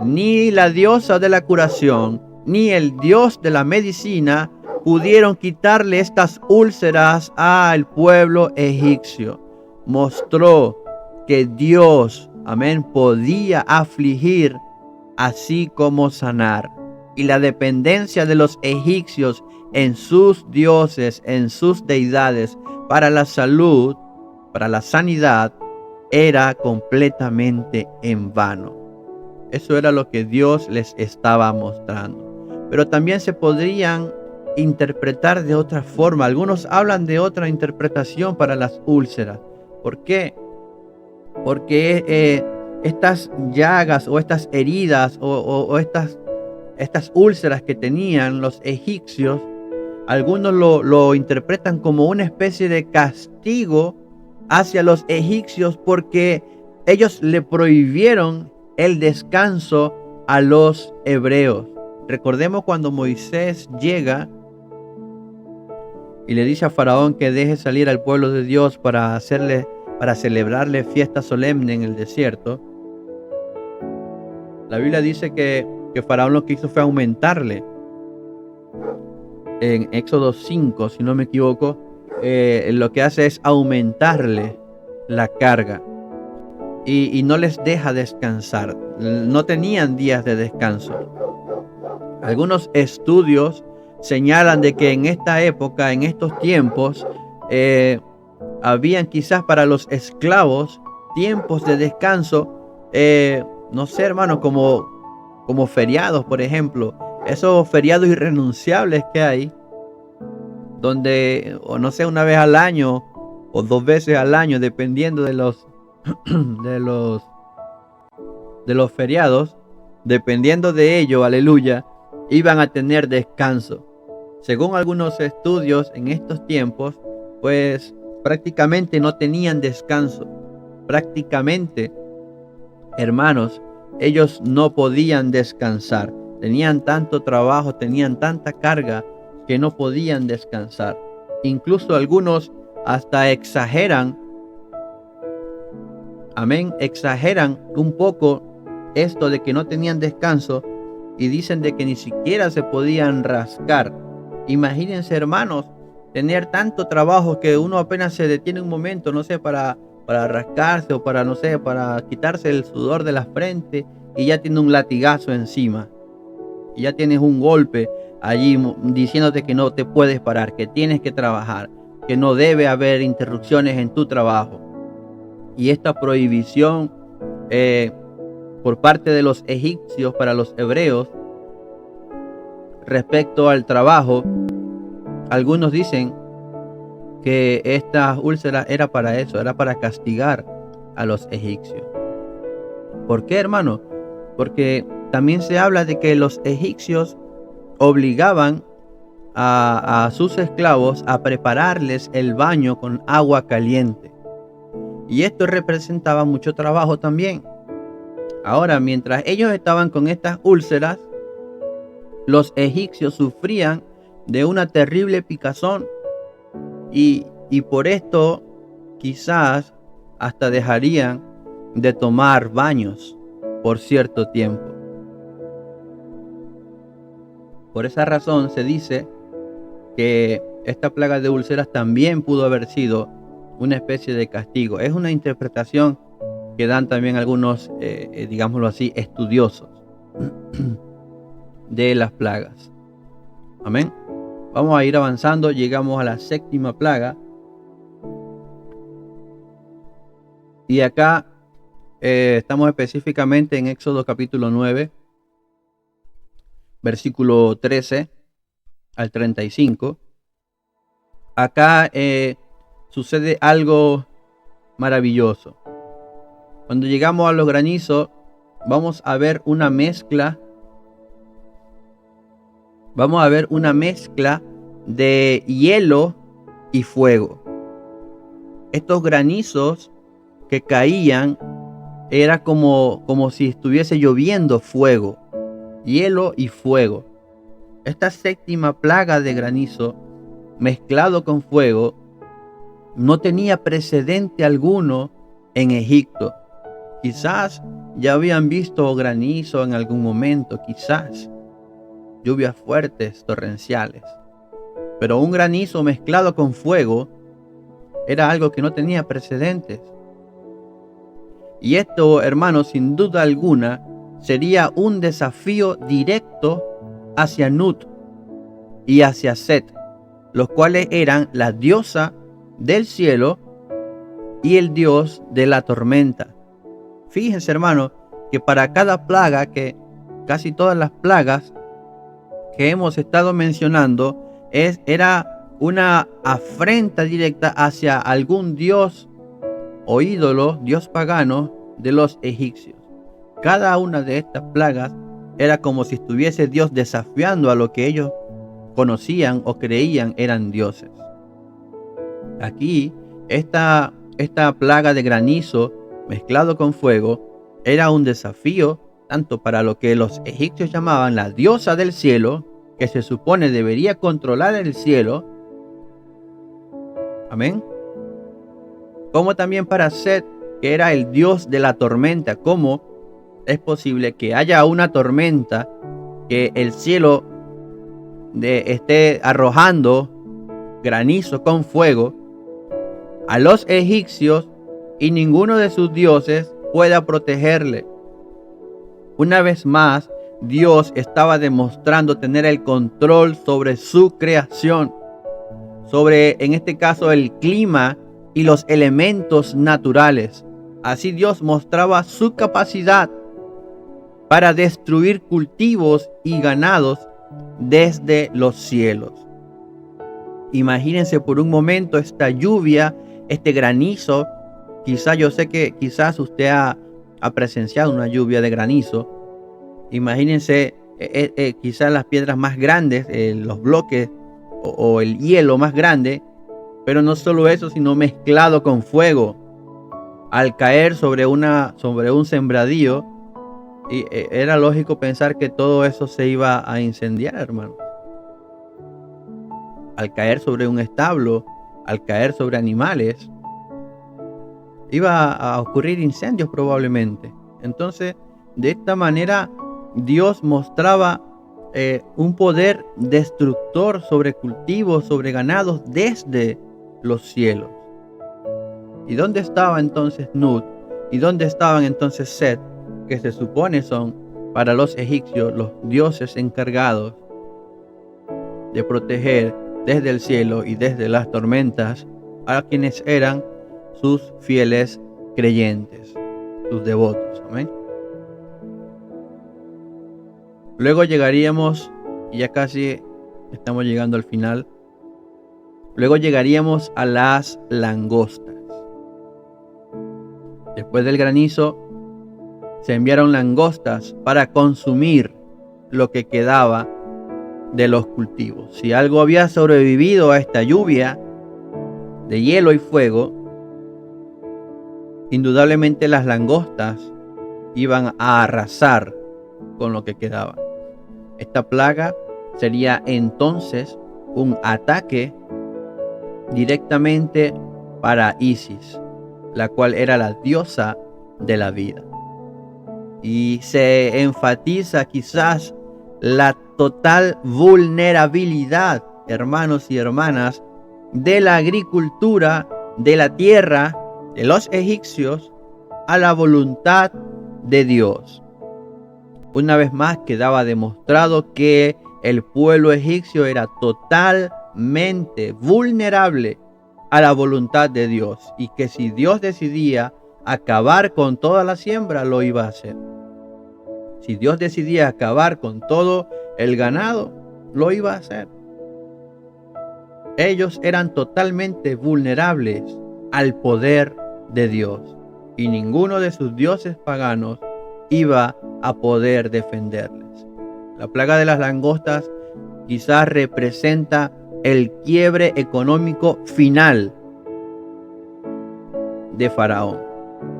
Ni la diosa de la curación, ni el dios de la medicina pudieron quitarle estas úlceras al pueblo egipcio. Mostró que Dios amén, podía afligir así como sanar. Y la dependencia de los egipcios en sus dioses, en sus deidades, para la salud, para la sanidad, era completamente en vano. Eso era lo que Dios les estaba mostrando. Pero también se podrían interpretar de otra forma. Algunos hablan de otra interpretación para las úlceras. ¿Por qué? Porque estas llagas o estas heridas o estas úlceras que tenían los egipcios, algunos lo interpretan como una especie de castigo hacia los egipcios porque ellos le prohibieron el descanso a los hebreos. Recordemos cuando Moisés llega y le dice a Faraón que deje salir al pueblo de Dios para celebrarle fiesta solemne en el desierto. La Biblia dice que Faraón lo que hizo fue aumentarle. En Éxodo 5, si no me equivoco, lo que hace es aumentarle la carga y no les deja descansar. No tenían días de descanso. Algunos estudios señalan de que en esta época, en estos tiempos, habían quizás para los esclavos tiempos de descanso, no sé, hermano, como feriados, por ejemplo, esos feriados irrenunciables que hay, donde, o no sé, una vez al año o 2 veces al año, dependiendo de los de los feriados, dependiendo de ello, aleluya, iban a tener descanso. Según algunos estudios, en estos tiempos, pues prácticamente no tenían descanso. Prácticamente, hermanos, ellos no podían descansar. Tenían tanto trabajo, tenían tanta carga que no podían descansar. Incluso algunos hasta exageran, amén, exageran un poco esto de que no tenían descanso y dicen de que ni siquiera se podían rascar. Imagínense, hermanos, tener tanto trabajo que uno apenas se detiene un momento, no sé, para rascarse o para, no sé, para quitarse el sudor de la frente y ya tiene un latigazo encima. Y ya tienes un golpe allí diciéndote que no te puedes parar, que tienes que trabajar, que no debe haber interrupciones en tu trabajo. Y esta prohibición por parte de los egipcios para los hebreos respecto al trabajo, algunos dicen que esta úlcera era para eso, era para castigar a los egipcios. ¿Por qué, hermano? Porque también se habla de que los egipcios obligaban a sus esclavos a prepararles el baño con agua caliente. Y esto representaba mucho trabajo también. Ahora, mientras ellos estaban con estas úlceras, los egipcios sufrían de una terrible picazón. Y por esto quizás hasta dejarían de tomar baños por cierto tiempo. Por esa razón se dice que esta plaga de úlceras también pudo haber sido una especie de castigo. Es una interpretación que dan también algunos, digámoslo así, estudiosos de las plagas. Amén. Vamos a ir avanzando, llegamos a la 7ª plaga. Y acá estamos específicamente en Éxodo capítulo 9, versículo 13 al 35. Acá sucede algo maravilloso. Cuando llegamos a los granizos, vamos a ver una mezcla. Vamos a ver una mezcla de hielo y fuego. Estos granizos que caían era como si estuviese lloviendo fuego, hielo y fuego. Esta 7ª plaga de granizo mezclado con fuego no tenía precedente alguno en Egipto. Quizás ya habían visto granizo en algún momento, quizás lluvias fuertes, torrenciales, pero un granizo mezclado con fuego era algo que no tenía precedentes. Y esto, hermanos, sin duda alguna, sería un desafío directo hacia Nut y hacia Set, los cuales eran la diosa del cielo y el dios de la tormenta. Fíjense, hermanos, que para cada plaga, que casi todas las plagas que hemos estado mencionando, era una afrenta directa hacia algún dios o ídolo, dios pagano de los egipcios. Cada una de estas plagas era como si estuviese Dios desafiando a lo que ellos conocían o creían eran dioses. Aquí, esta plaga de granizo mezclado con fuego era un desafío tanto para lo que los egipcios llamaban la diosa del cielo, que se supone debería controlar el cielo, amén, como también para Set, que era el dios de la tormenta. ¿Cómo es posible que haya una tormenta, que el cielo esté arrojando granizo con fuego a los egipcios y ninguno de sus dioses pueda protegerle? Una vez más, Dios estaba demostrando tener el control sobre su creación, sobre, en este caso, el clima y los elementos naturales. Así Dios mostraba su capacidad para destruir cultivos y ganados desde los cielos. Imagínense por un momento esta lluvia, este granizo. Yo sé que quizás usted ha presenciado una lluvia de granizo. Imagínense quizás las piedras más grandes, los bloques o el hielo más grande, pero no solo eso, sino mezclado con fuego. Al caer sobre un sembradío, y era lógico pensar que todo eso se iba a incendiar, hermano. Al caer sobre un establo, al caer sobre animales, iba a ocurrir incendios probablemente. Entonces, de esta manera, Dios mostraba un poder destructor sobre cultivos, sobre ganados desde los cielos. ¿Y dónde estaba entonces Nut? ¿Y dónde estaban entonces Set, que se supone son para los egipcios los dioses encargados de proteger desde el cielo y desde las tormentas a quienes eran sus fieles creyentes, sus devotos? Amén. Luego llegaríamos, y ya casi estamos llegando al final, luego llegaríamos a las langostas. Después del granizo, se enviaron langostas para consumir lo que quedaba de los cultivos. Si algo había sobrevivido a esta lluvia de hielo y fuego, indudablemente las langostas iban a arrasar con lo que quedaba. Esta plaga sería entonces un ataque directamente para Isis, la cual era la diosa de la vida. Y se enfatiza quizás la total vulnerabilidad, hermanos y hermanas, de la agricultura, de la tierra, de los egipcios, a la voluntad de Dios. Una vez más quedaba demostrado que el pueblo egipcio era totalmente vulnerable a la voluntad de Dios, y que si Dios decidía acabar con toda la siembra, lo iba a hacer. Si Dios decidía acabar con todo el ganado, lo iba a hacer. Ellos eran totalmente vulnerables al poder de Dios, y ninguno de sus dioses paganos iba a poder defenderles. La plaga de las langostas quizás representa el quiebre económico final de Faraón.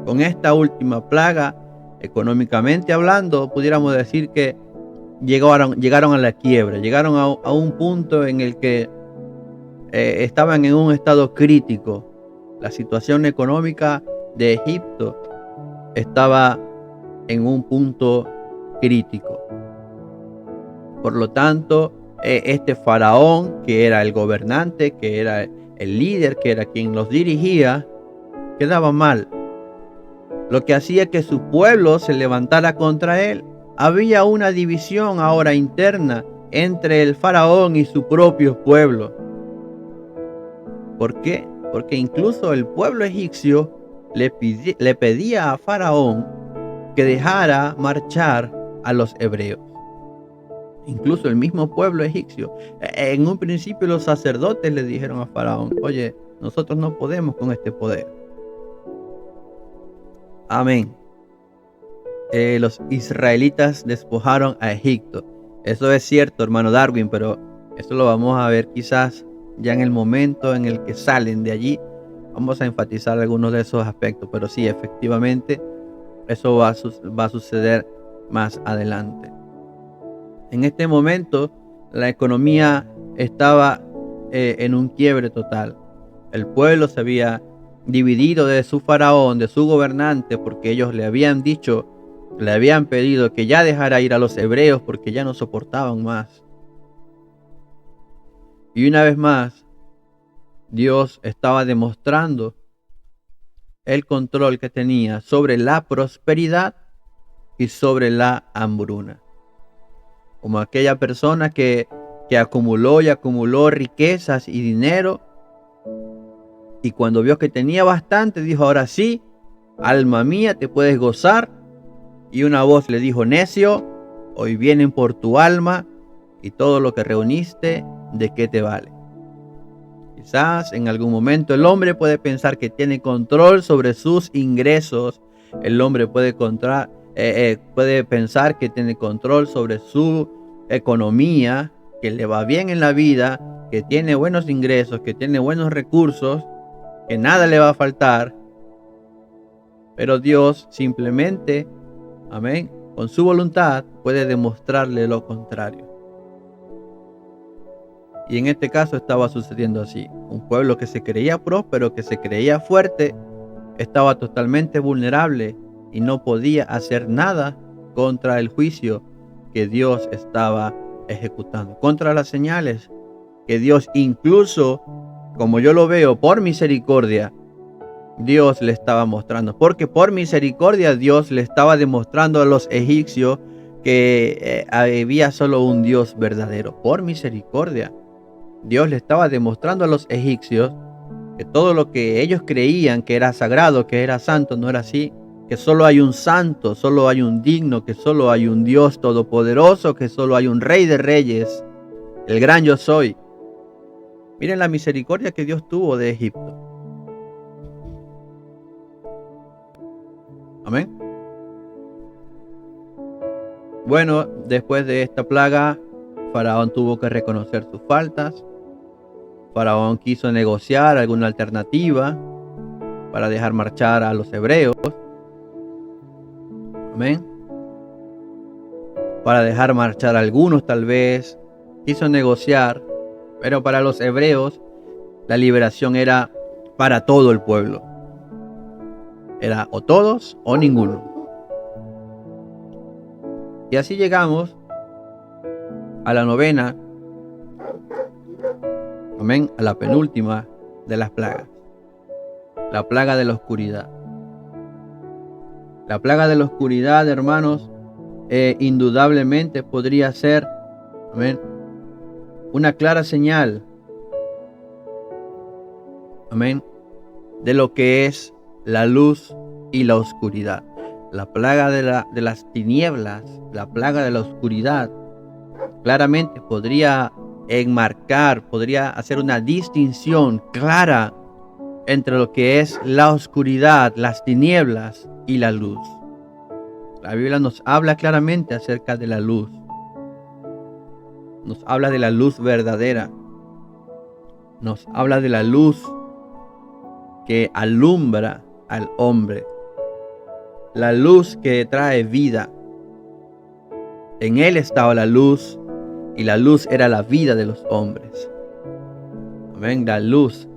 Con esta última plaga, económicamente hablando, pudiéramos decir que llegaron a la quiebra, llegaron a un punto en el que estaban en un estado crítico. La situación económica de Egipto estaba en un punto crítico. Por lo tanto, este faraón, que era el gobernante, que era el líder, que era quien los dirigía, quedaba mal. lo que hacía que su pueblo se levantara contra él. Había una división ahora interna entre el faraón y su propio pueblo. ¿Por qué? Porque incluso el pueblo egipcio le pedía a Faraón que dejara marchar a los hebreos. Incluso el mismo pueblo egipcio. En un principio los sacerdotes le dijeron a Faraón: oye, nosotros no podemos con este poder. Amén. Los israelitas despojaron a Egipto. Eso es cierto, hermano Darwin, pero eso lo vamos a ver quizás ya en el momento en el que salen de allí. Vamos a enfatizar algunos de esos aspectos, pero sí, efectivamente, eso va a suceder más adelante. En este momento, la economía estaba en un quiebre total. El pueblo se había dividido de su faraón, de su gobernante, porque ellos le habían dicho, le habían pedido que ya dejara ir a los hebreos porque ya no soportaban más. Y una vez más, Dios estaba demostrando el control que tenía sobre la prosperidad y sobre la hambruna. Como aquella persona que acumuló y acumuló riquezas y dinero, y cuando vio que tenía bastante, dijo: ahora sí, alma mía, te puedes gozar. Y una voz le dijo: necio, hoy vienen por tu alma, y todo lo que reuniste, ¿de qué te vale? Quizás en algún momento el hombre puede pensar que tiene control sobre sus ingresos. El hombre puede pensar que tiene control sobre su economía, que le va bien en la vida, que tiene buenos ingresos, que tiene buenos recursos, que nada le va a faltar. Pero Dios simplemente, amén, con su voluntad puede demostrarle lo contrario. Y en este caso estaba sucediendo así. Un pueblo que se creía próspero, que se creía fuerte, estaba totalmente vulnerable y no podía hacer nada contra el juicio que Dios estaba ejecutando, contra las señales que Dios, incluso como yo lo veo, por misericordia, Dios le estaba mostrando. Porque por misericordia Dios le estaba demostrando a los egipcios que había solo un Dios verdadero. Por misericordia Dios le estaba demostrando a los egipcios que todo lo que ellos creían que era sagrado, que era santo, no era así. Que solo hay un santo, solo hay un digno, que solo hay un Dios todopoderoso, que solo hay un Rey de Reyes, el gran yo soy. Miren la misericordia que Dios tuvo de Egipto. Amén. Bueno, después de esta plaga, Faraón tuvo que reconocer sus faltas. Faraón quiso negociar alguna alternativa para dejar marchar a los hebreos. Amén. Para dejar marchar a algunos tal vez. Quiso negociar, pero para los hebreos la liberación era para todo el pueblo. Era o todos o ninguno. Y así llegamos a la novena, amén, a la penúltima de las plagas. La plaga de la oscuridad. La plaga de la oscuridad, hermanos, indudablemente podría ser, amén, una clara señal, amén, de lo que es la luz y la oscuridad. La plaga de las tinieblas, la plaga de la oscuridad, claramente podría enmarcar, podría hacer una distinción clara entre lo que es la oscuridad, las tinieblas y la luz. La Biblia nos habla claramente acerca de la luz. Nos habla de la luz verdadera. Nos habla de la luz que alumbra al hombre. La luz que trae vida. En él estaba la luz y la luz era la vida de los hombres. Amén. La luz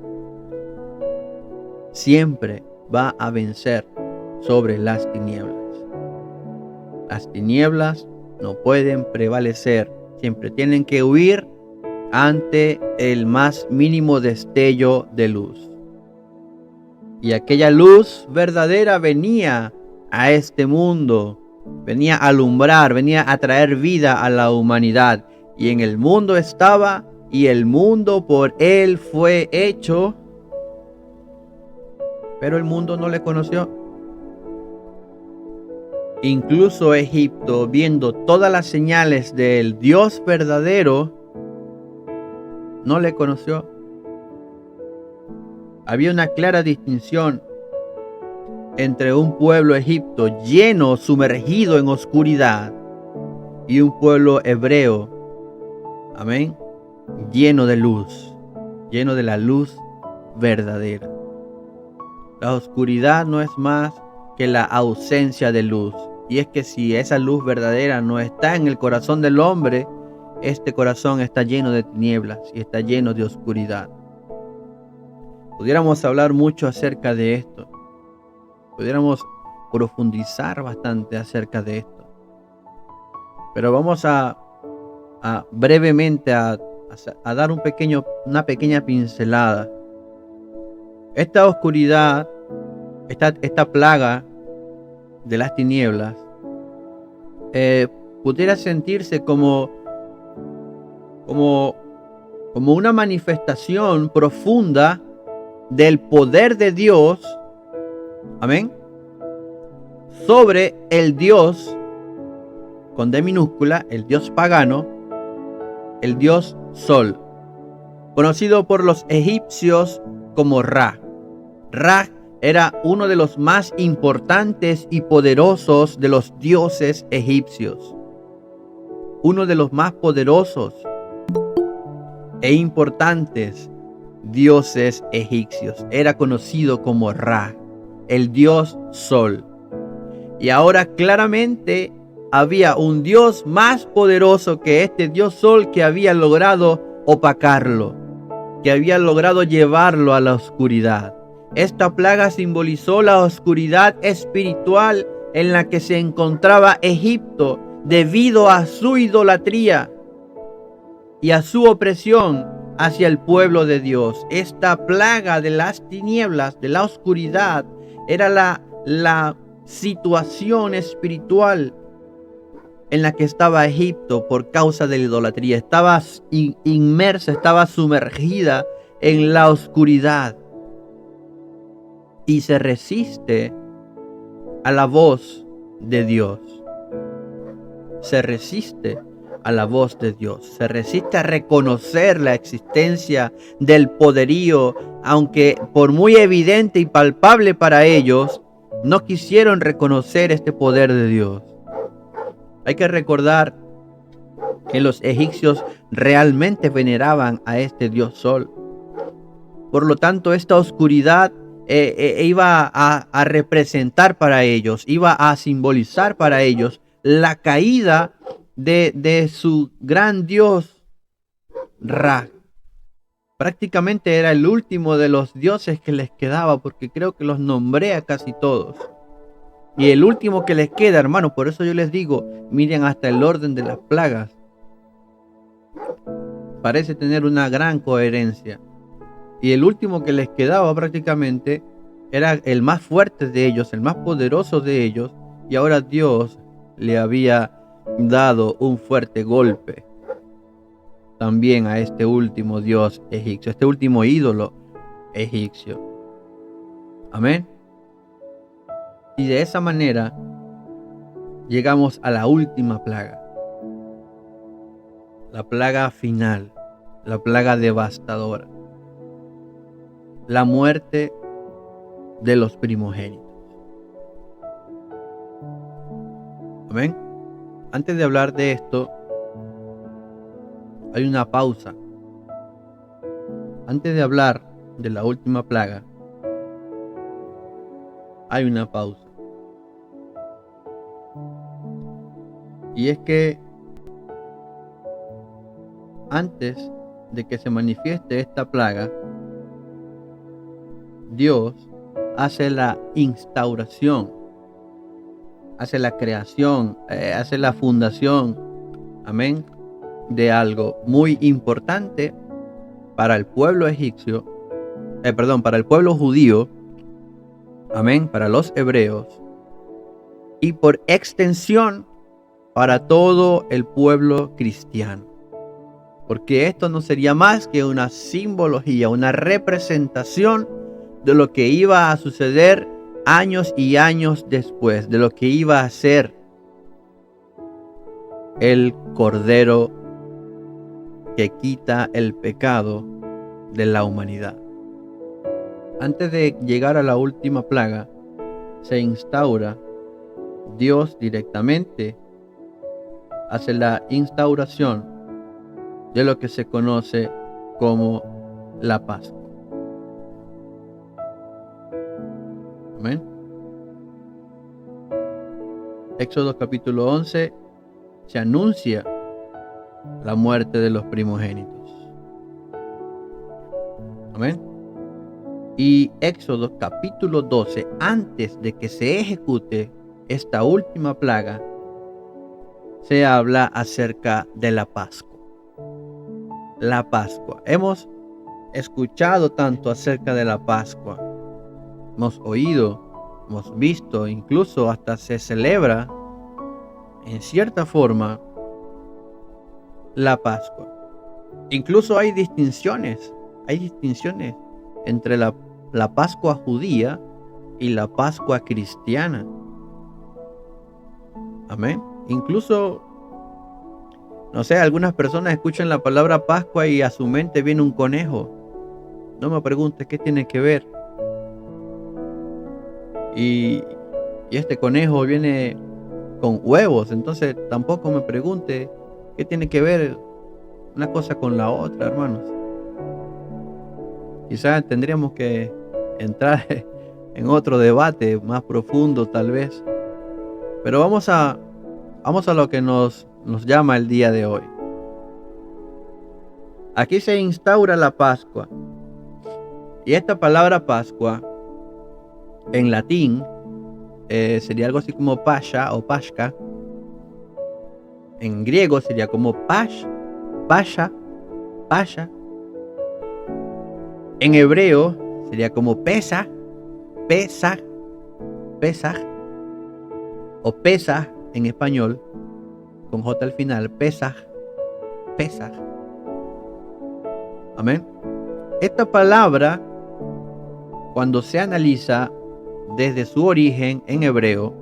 siempre va a vencer sobre las tinieblas. Las tinieblas no pueden prevalecer. Siempre tienen que huir ante el más mínimo destello de luz. Y aquella luz verdadera venía a este mundo, venía a alumbrar, venía a traer vida a la humanidad. Y en el mundo estaba, y el mundo por él fue hecho, pero el mundo no le conoció. Incluso Egipto, viendo todas las señales del Dios verdadero, no le conoció. Había una clara distinción entre un pueblo egipto lleno, sumergido en oscuridad, y un pueblo hebreo, amén, lleno de luz, lleno de la luz verdadera. La oscuridad no es más que la ausencia de luz. Y es que si esa luz verdadera no está en el corazón del hombre, este corazón está lleno de tinieblas y está lleno de oscuridad. Pudiéramos hablar mucho acerca de esto. Pudiéramos profundizar bastante acerca de esto. Pero vamos a brevemente a dar una pequeña pincelada. Esta oscuridad, esta plaga de las tinieblas, pudiera sentirse como una manifestación profunda del poder de Dios, amén, sobre el Dios con D minúscula, el Dios pagano, el Dios Sol, conocido por los egipcios como Ra. Ra era uno de los más importantes y poderosos de los dioses egipcios. Uno de los más poderosos e importantes dioses egipcios. Era conocido como Ra, el dios Sol. Y ahora claramente había un dios más poderoso que este dios Sol, que había logrado opacarlo, que había logrado llevarlo a la oscuridad. Esta plaga simbolizó la oscuridad espiritual en la que se encontraba Egipto debido a su idolatría y a su opresión hacia el pueblo de Dios. Esta plaga de las tinieblas, de la oscuridad, era la situación espiritual en la que estaba Egipto por causa de la idolatría. Estaba inmersa, estaba sumergida en la oscuridad. Y se resiste a la voz de Dios. Se resiste a la voz de Dios. Se resiste a reconocer la existencia del poderío, aunque por muy evidente y palpable para ellos, no quisieron reconocer este poder de Dios. Hay que recordar que los egipcios realmente veneraban a este Dios Sol. Por lo tanto, esta oscuridad iba a representar para ellos, iba a simbolizar para ellos la caída de su gran dios Ra. Prácticamente era el último de los dioses que les quedaba, porque creo que los nombré a casi todos. Y el último que les queda, hermano, por eso yo les digo, miren hasta el orden de las plagas. Parece tener una gran coherencia. Y el último que les quedaba prácticamente era el más fuerte de ellos, el más poderoso de ellos. Y ahora Dios le había dado un fuerte golpe también a este último dios egipcio, este último ídolo egipcio. Amén. Y de esa manera llegamos a la última plaga. La plaga final, la plaga devastadora. La muerte de los primogénitos. Amén. Antes de hablar de esto, hay una pausa. Antes de hablar de la última plaga, hay una pausa. Y es que antes de que se manifieste esta plaga, Dios hace la instauración, hace la creación, hace la fundación, amén, de algo muy importante para el pueblo egipcio, para el pueblo judío, amén, para los hebreos, y por extensión para todo el pueblo cristiano. Porque esto no sería más que una simbología, una representación de lo que iba a suceder años y años después, de lo que iba a ser el Cordero que quita el pecado de la humanidad. Antes de llegar a la última plaga, se instaura, Dios directamente hace la instauración de lo que se conoce como la Pascua. Amén. Éxodo capítulo 11 se anuncia la muerte de los primogénitos. Amén. Y Éxodo capítulo 12, antes de que se ejecute esta última plaga, se habla acerca de la Pascua. La Pascua. Hemos escuchado tanto acerca de la Pascua. Hemos oído, hemos visto, incluso hasta se celebra en cierta forma la Pascua. Incluso hay distinciones entre la Pascua judía y la Pascua cristiana. Amén. Incluso, no sé, algunas personas escuchan la palabra Pascua y a su mente viene un conejo. No me preguntes qué tiene que ver. Y este conejo viene con huevos, entonces tampoco me pregunte qué tiene que ver una cosa con la otra, hermanos. Quizás tendríamos que entrar en otro debate más profundo tal vez. Pero vamos a lo que nos llama el día de hoy. Aquí se instaura la Pascua. Y esta palabra Pascua en latín sería algo así como Pascha o Pascha. En griego sería como Pasha. En hebreo sería como Pesach o Pesach en español con J al final, Pesach. Amén. Esta palabra, cuando se analiza desde su origen en hebreo,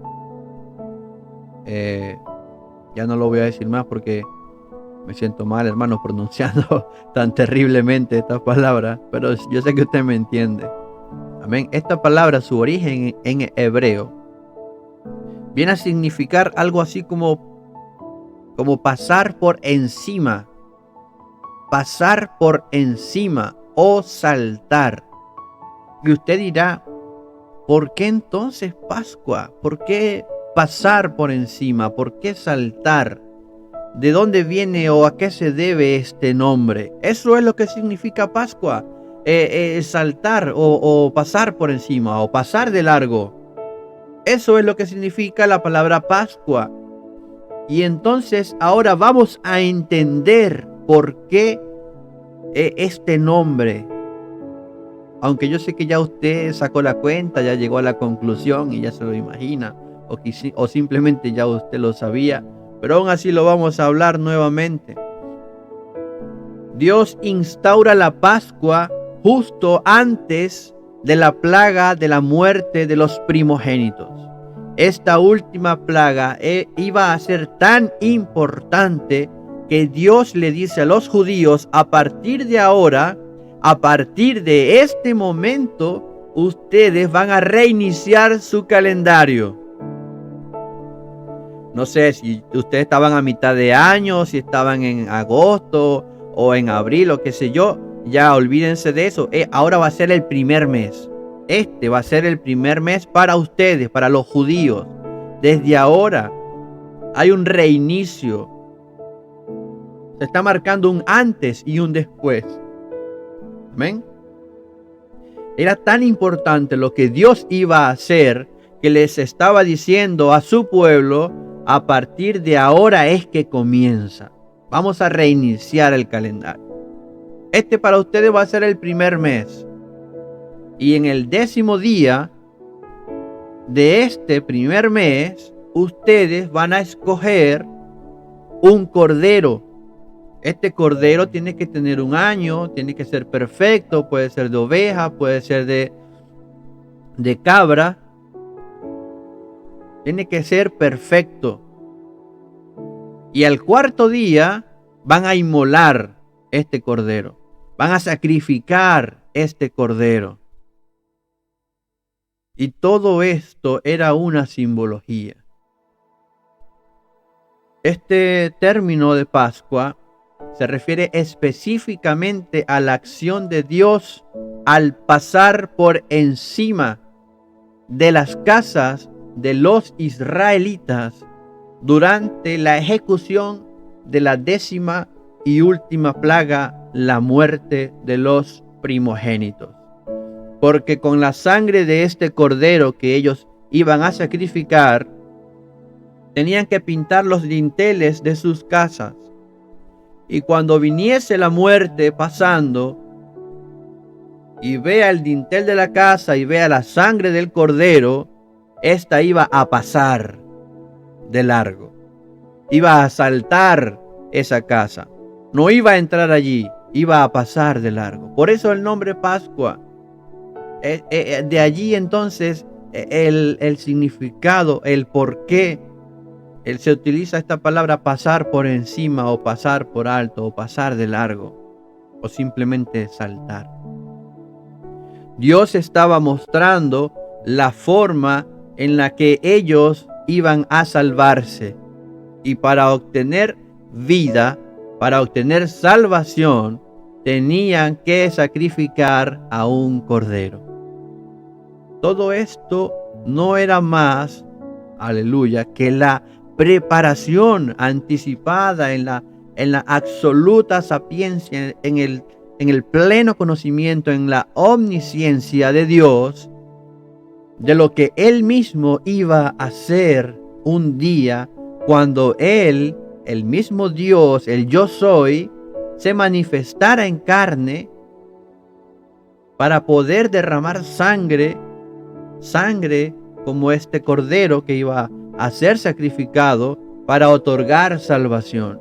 ya no lo voy a decir más porque me siento mal, hermano, pronunciando tan terriblemente esta palabra, pero yo sé que usted me entiende. Amén. Esta palabra, su origen en hebreo, viene a significar algo así como pasar por encima o saltar. Y usted dirá, ¿por qué entonces Pascua? ¿Por qué pasar por encima? ¿Por qué saltar? ¿De dónde viene o a qué se debe este nombre? Eso es lo que significa Pascua. Saltar o pasar por encima o pasar de largo. Eso es lo que significa la palabra Pascua. Y entonces ahora vamos a entender por qué este nombre. Aunque yo sé que ya usted sacó la cuenta, ya llegó a la conclusión y ya se lo imagina. O simplemente ya usted lo sabía. Pero aún así lo vamos a hablar nuevamente. Dios instaura la Pascua justo antes de la plaga de la muerte de los primogénitos. Esta última plaga iba a ser tan importante que Dios le dice a los judíos: a partir de ahora, a partir de este momento, ustedes van a reiniciar su calendario. No sé si ustedes estaban a mitad de año, si estaban en agosto o en abril o qué sé yo. Ya olvídense de eso. Ahora va a ser el primer mes. Este va a ser el primer mes para ustedes, para los judíos. Desde ahora hay un reinicio. Se está marcando un antes y un después. Amén. Era tan importante lo que Dios iba a hacer que les estaba diciendo a su pueblo: a partir de ahora es que comienza. Vamos a reiniciar el calendario. Este para ustedes va a ser el primer mes. Y en el 10º día de este primer mes ustedes van a escoger un cordero. Este cordero tiene que tener 1 año, tiene que ser perfecto, puede ser de oveja, puede ser de cabra. Tiene que ser perfecto. Y al 4º día van a inmolar este cordero. Van a sacrificar este cordero. Y todo esto era una simbología. Este término de Pascua se refiere específicamente a la acción de Dios al pasar por encima de las casas de los israelitas durante la ejecución de la 10ª y última plaga, la muerte de los primogénitos. Porque con la sangre de este cordero que ellos iban a sacrificar, tenían que pintar los dinteles de sus casas. Y cuando viniese la muerte pasando y vea el dintel de la casa y vea la sangre del cordero, esta iba a pasar de largo. Iba a asaltar esa casa. No iba a entrar allí, iba a pasar de largo. Por eso el nombre Pascua. De allí entonces el significado, el por qué se utiliza esta palabra pasar por encima o pasar por alto o pasar de largo o simplemente saltar. Dios estaba mostrando la forma en la que ellos iban a salvarse, y para obtener vida, para obtener salvación, tenían que sacrificar a un cordero. Todo esto no era más, aleluya, que la preparación anticipada en la absoluta sapiencia, en el pleno conocimiento, en la omnisciencia de Dios, de lo que Él mismo iba a hacer un día cuando Él, el mismo Dios, el Yo Soy, se manifestara en carne para poder derramar sangre como este cordero que iba a ser sacrificado para otorgar salvación.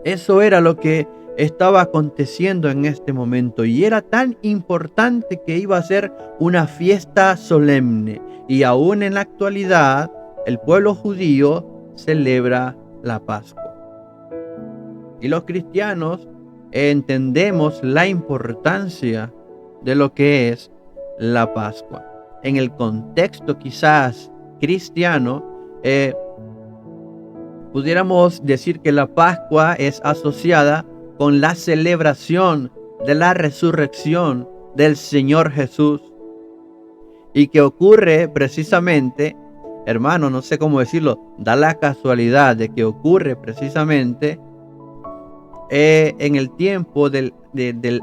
Eso era lo que estaba aconteciendo en este momento, y era tan importante que iba a ser una fiesta solemne. Y aún en la actualidad el pueblo judío celebra la Pascua. Y los cristianos entendemos la importancia de lo que es la Pascua. En el contexto quizás cristiano, pudiéramos decir que la Pascua es asociada con la celebración de la resurrección del Señor Jesús, y que ocurre precisamente, hermano, no sé cómo decirlo, da la casualidad de que ocurre precisamente en el tiempo del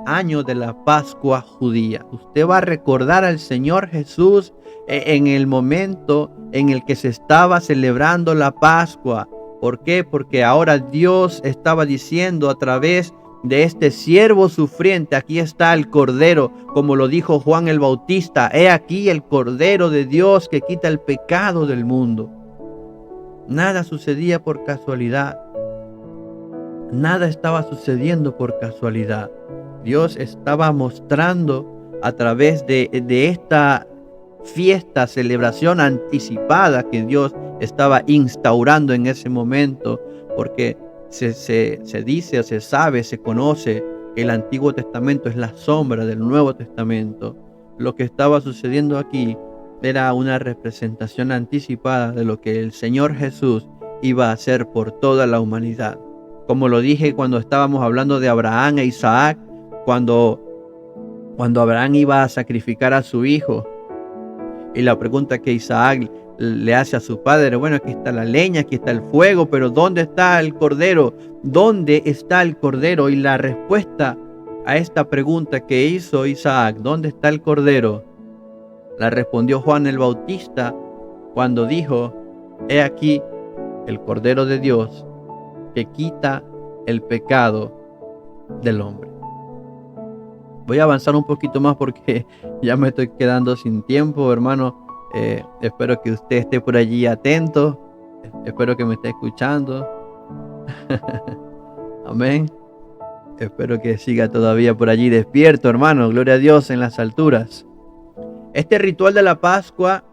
año de la Pascua judía. Usted va a recordar al Señor Jesús en el momento en el que se estaba celebrando la Pascua. ¿Por qué? Porque ahora Dios estaba diciendo a través de este siervo sufriente: aquí está el Cordero, como lo dijo Juan el Bautista: he aquí el Cordero de Dios que quita el pecado del mundo. Nada sucedía por casualidad. Nada estaba sucediendo por casualidad. Dios estaba mostrando a través de esta fiesta, celebración anticipada que Dios estaba instaurando en ese momento, porque se dice, se sabe, se conoce que el Antiguo Testamento es la sombra del Nuevo Testamento. Lo que estaba sucediendo aquí era una representación anticipada de lo que el Señor Jesús iba a hacer por toda la humanidad. Como lo dije cuando estábamos hablando de Abraham e Isaac, cuando Abraham iba a sacrificar a su hijo, y la pregunta que Isaac le hace a su padre: bueno, aquí está la leña, aquí está el fuego, pero ¿dónde está el cordero? ¿Dónde está el cordero? Y la respuesta a esta pregunta que hizo Isaac, ¿dónde está el cordero?, la respondió Juan el Bautista cuando dijo: he aquí el Cordero de Dios que quita el pecado del hombre. Voy a avanzar un poquito más porque ya me estoy quedando sin tiempo, hermano. Espero que usted esté por allí atento. Espero que me esté escuchando. Amén. Espero que siga todavía por allí despierto, hermano. Gloria a Dios en las alturas. Este ritual de la Pascua,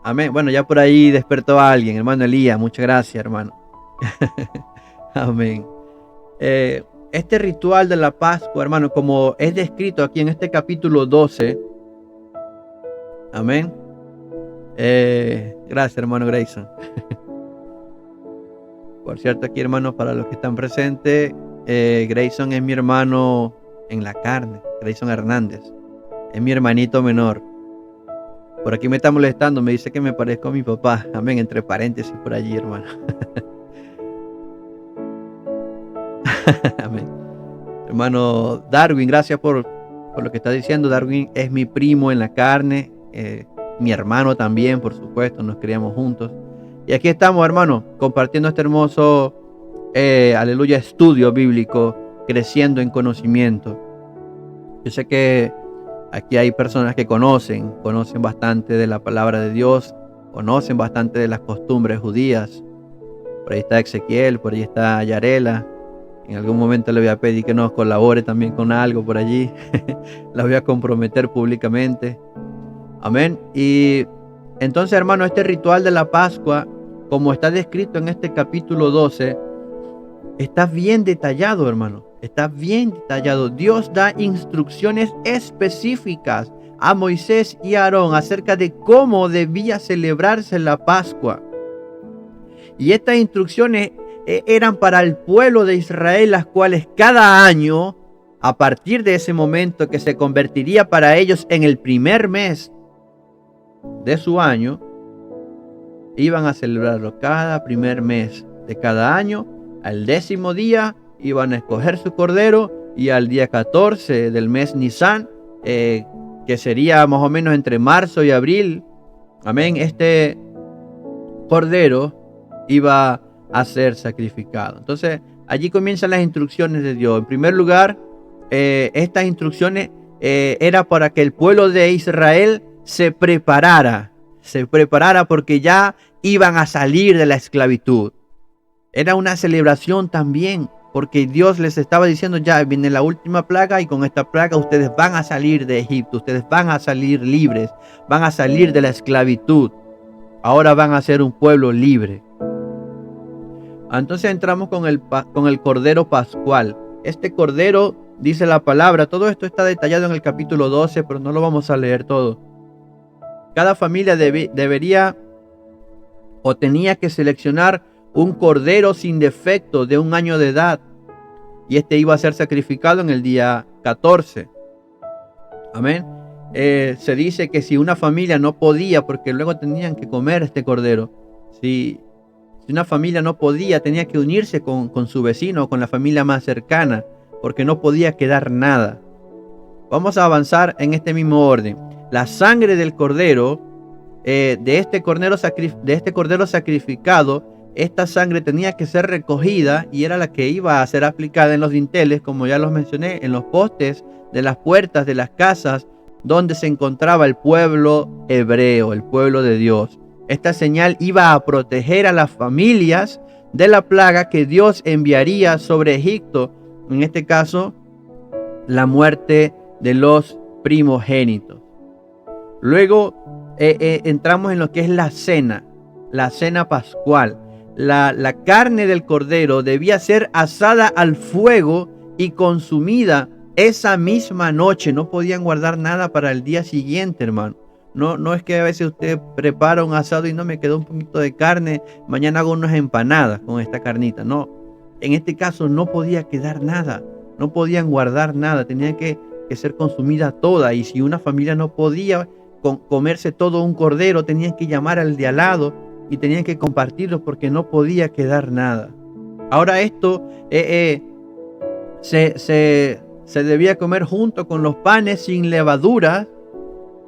amén. Bueno, ya por ahí despertó a alguien, hermano Elías. Muchas gracias, hermano. Amén. Este ritual de la Pascua, hermano, como es descrito aquí en este capítulo 12. Amén. Gracias, hermano Grayson. Por cierto, aquí, hermanos, para los que están presentes, Grayson es mi hermano en la carne. Grayson Hernández es mi hermanito menor. Por aquí me está molestando, me dice que me parezco a mi papá. Amén, entre paréntesis por allí, hermano. Amén. Hermano Darwin, gracias por lo que está diciendo. Darwin es mi primo en la carne, mi hermano también, por supuesto, nos criamos juntos. Y aquí estamos, hermano, compartiendo este hermoso, aleluya, estudio bíblico, creciendo en conocimiento. Yo sé que aquí hay personas que conocen bastante de la palabra de Dios, conocen bastante de las costumbres judías. Por ahí está Ezequiel, por ahí está Yarela. En algún momento le voy a pedir que nos colabore también con algo por allí. La voy a comprometer públicamente. Amén. Y entonces, hermano, este ritual de la Pascua, como está descrito en este capítulo 12, está bien detallado, hermano. Está bien detallado. Dios da instrucciones específicas a Moisés y a Aarón acerca de cómo debía celebrarse la Pascua. Y estas instrucciones eran para el pueblo de Israel, las cuales cada año, a partir de ese momento que se convertiría para ellos en el primer mes de su año, iban a celebrarlo cada primer mes de cada año. Al 10º día iban a escoger su cordero, y al día 14 del mes Nisan, que sería más o menos entre marzo y abril, amén, este cordero iba a ser sacrificado. Entonces allí comienzan las instrucciones de Dios. En primer lugar, estas instrucciones era para que el pueblo de Israel se preparara porque ya iban a salir de la esclavitud. Era una celebración también, porque Dios les estaba diciendo: ya viene la última plaga, y con esta plaga ustedes van a salir de Egipto, ustedes van a salir libres, van a salir de la esclavitud. Ahora van a ser un pueblo libre. Entonces entramos con el cordero pascual. Este cordero, dice la palabra, todo esto está detallado en el capítulo 12, pero no lo vamos a leer todo. Cada familia debería o tenía que seleccionar un cordero sin defecto de 1 año de edad, y este iba a ser sacrificado en el día 14. Amén. Se dice que si una familia no podía, porque luego tenían que comer este cordero, si una familia no podía, tenía que unirse con su vecino o con la familia más cercana, porque no podía quedar nada. Vamos a avanzar en este mismo orden. La sangre del cordero, de este cordero sacrificado, esta sangre tenía que ser recogida y era la que iba a ser aplicada en los dinteles, como ya los mencioné, en los postes de las puertas de las casas donde se encontraba el pueblo hebreo, el pueblo de Dios. Esta señal iba a proteger a las familias de la plaga que Dios enviaría sobre Egipto, en este caso, la muerte de los primogénitos. Luego entramos en lo que es la cena pascual. La carne del cordero debía ser asada al fuego y consumida esa misma noche. No podían guardar nada para el día siguiente, hermano. No es que a veces usted prepara un asado y no me quedó un poquito de carne, mañana hago unas empanadas con esta carnita. No, en este caso no podía quedar nada, no podían guardar nada, tenía que ser consumida toda. Y si una familia no podía comerse todo un cordero, tenían que llamar al de al lado y tenían que compartirlo, porque no podía quedar nada. Ahora esto se debía comer junto con los panes sin levadura,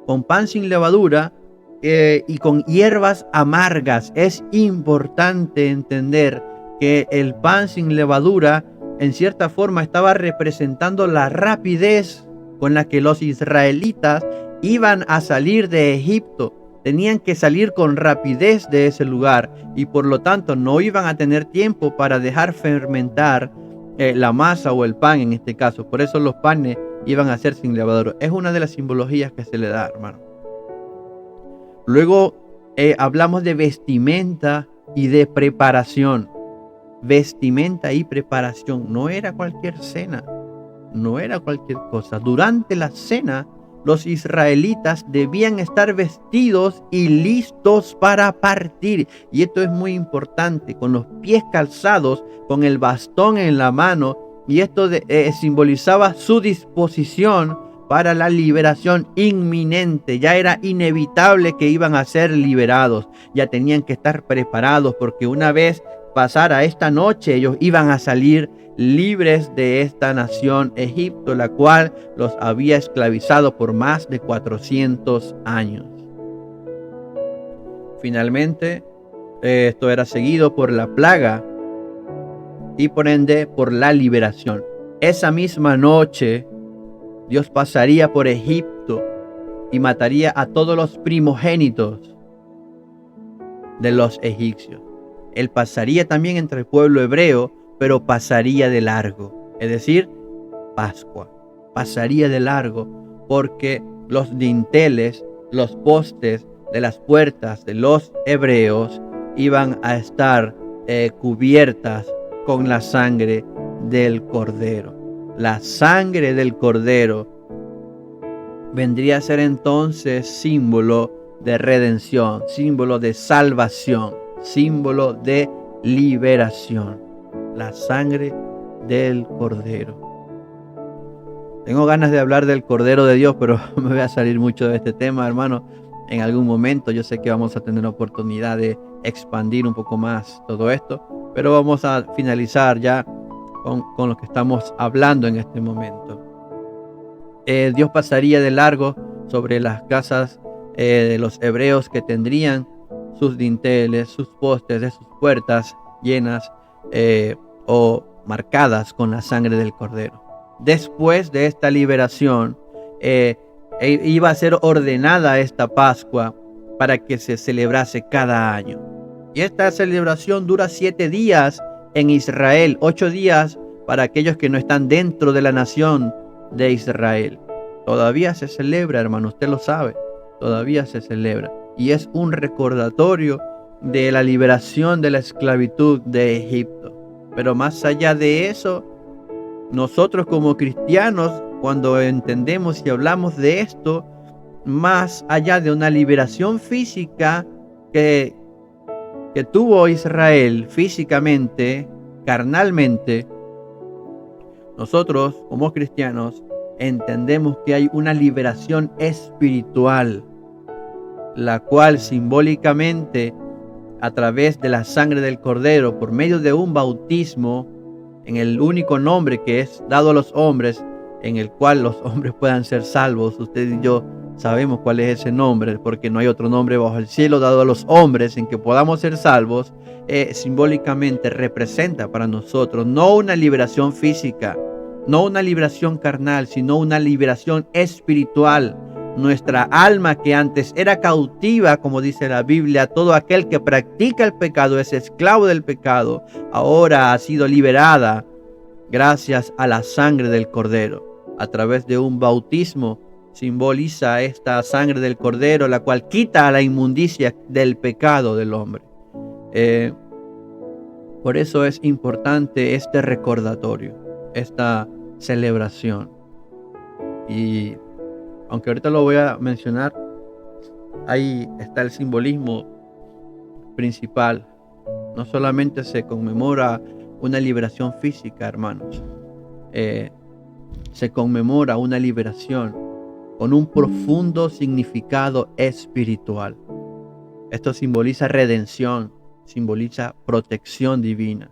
con pan sin levadura y con hierbas amargas. Es importante entender que el pan sin levadura en cierta forma estaba representando la rapidez con la que los israelitas iban a salir de Egipto. tenían que salir con rapidez de ese lugar y por lo tanto no iban a tener tiempo para dejar fermentar la masa o el pan en este caso. Por eso los panes iban a ser sin levadura. Es una de las simbologías que se le da, hermano. Luego hablamos de vestimenta y de preparación. Vestimenta y preparación. No era cualquier cena, no era cualquier cosa. Durante la cena, los israelitas debían estar vestidos y listos para partir. Y esto es muy importante, con los pies calzados, con el bastón en la mano. Y esto simbolizaba su disposición para la liberación inminente. Ya era inevitable que iban a ser liberados. Ya tenían que estar preparados porque una vez pasara esta noche, ellos iban a salir libres de esta nación Egipto, la cual los había esclavizado por más de 400 años. Finalmente, esto era seguido por la plaga y por ende por la liberación. Esa misma noche, Dios pasaría por Egipto y mataría a todos los primogénitos de los egipcios. Él pasaría también entre el pueblo hebreo, pero pasaría de largo. Es decir, Pascua. Pasaría de largo porque los dinteles, los postes de las puertas de los hebreos iban a estar cubiertas con la sangre del cordero. La sangre del cordero vendría a ser entonces símbolo de redención, símbolo de salvación, símbolo de liberación. La sangre del cordero. Tengo ganas de hablar del Cordero de Dios, pero me voy a salir mucho de este tema, hermano. En algún momento yo sé que vamos a tener oportunidad de expandir un poco más todo esto, pero vamos a finalizar ya con lo que estamos hablando en este momento. Dios pasaría de largo sobre las casas de los hebreos que tendrían sus dinteles, sus postes de sus puertas llenas o marcadas con la sangre del cordero. Después de esta liberación, iba a ser ordenada esta Pascua para que se celebrase cada año. Y esta celebración dura 7 días en Israel, 8 días para aquellos que no están dentro de la nación de Israel. Todavía se celebra, hermano, usted lo sabe, todavía se celebra. Y es un recordatorio de la liberación de la esclavitud de Egipto. Pero más allá de eso, nosotros como cristianos, cuando entendemos y hablamos de esto, más allá de una liberación física que tuvo Israel físicamente, carnalmente, nosotros como cristianos entendemos que hay una liberación espiritual, la cual simbólicamente, a través de la sangre del cordero, por medio de un bautismo en el único nombre que es dado a los hombres, en el cual los hombres puedan ser salvos. Usted y yo sabemos cuál es ese nombre, porque no hay otro nombre bajo el cielo dado a los hombres en que podamos ser salvos. Simbólicamente representa para nosotros no una liberación física, no una liberación carnal, sino una liberación espiritual. Nuestra alma, que antes era cautiva, como dice la Biblia, todo aquel que practica el pecado es esclavo del pecado, ahora ha sido liberada gracias a la sangre del cordero. A través de un bautismo simboliza esta sangre del cordero, la cual quita la inmundicia del pecado del hombre. Por eso es importante este recordatorio, esta celebración. Y aunque ahorita lo voy a mencionar, ahí está el simbolismo principal. No solamente se conmemora una liberación física, hermanos. Se conmemora una liberación con un profundo significado espiritual. Esto simboliza redención, simboliza protección divina.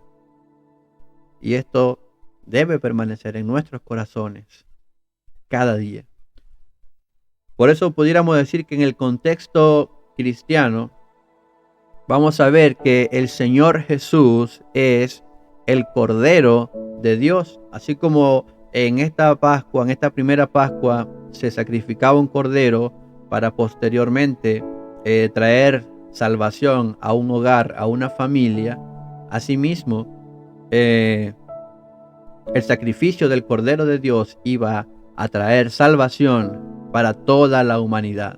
Y esto debe permanecer en nuestros corazones cada día. Por eso pudiéramos decir que en el contexto cristiano vamos a ver que el Señor Jesús es el Cordero de Dios. Así como en esta Pascua, en esta primera Pascua, se sacrificaba un cordero para posteriormente traer salvación a un hogar, a una familia, asimismo, el sacrificio del Cordero de Dios iba a traer salvación para toda la humanidad.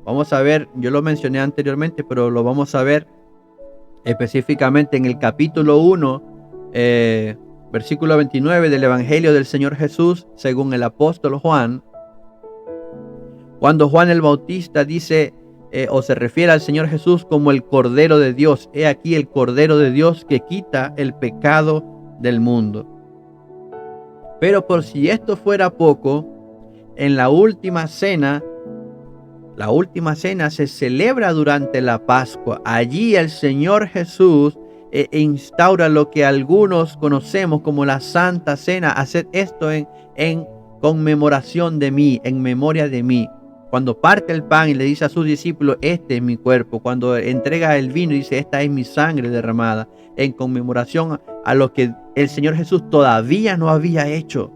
Vamos a ver, yo lo mencioné anteriormente, pero lo vamos a ver específicamente en el capítulo 1, versículo 29 del Evangelio del Señor Jesús, según el apóstol Juan. Cuando Juan el Bautista dice o se refiere al Señor Jesús como el Cordero de Dios. He aquí el Cordero de Dios que quita el pecado del mundo. Pero por si esto fuera poco, en la última cena se celebra durante la Pascua. Allí el Señor Jesús instaura lo que algunos conocemos como la Santa Cena. Haced esto en conmemoración de mí, en memoria de mí. Cuando parte el pan y le dice a sus discípulos, este es mi cuerpo. Cuando entrega el vino y dice, esta es mi sangre derramada, en conmemoración a lo que el Señor Jesús todavía no había hecho,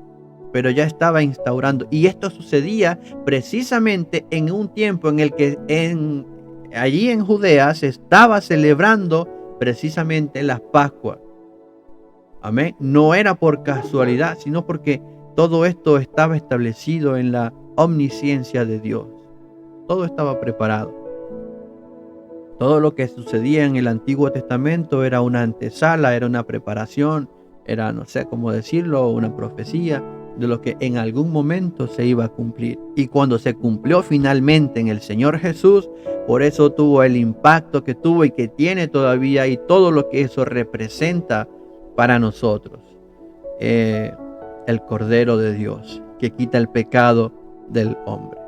pero ya estaba instaurando. Y esto sucedía precisamente en un tiempo en el que allí en Judea se estaba celebrando precisamente la Pascua. Amén. No era por casualidad, sino porque todo esto estaba establecido en la omnisciencia de Dios. Todo estaba preparado. Todo lo que sucedía en el Antiguo Testamento era una antesala, era una preparación, era, no sé cómo decirlo, una profecía de lo que en algún momento se iba a cumplir. Y cuando se cumplió finalmente en el Señor Jesús, por eso tuvo el impacto que tuvo y que tiene todavía, y todo lo que eso representa para nosotros. El Cordero de Dios que quita el pecado del hombre.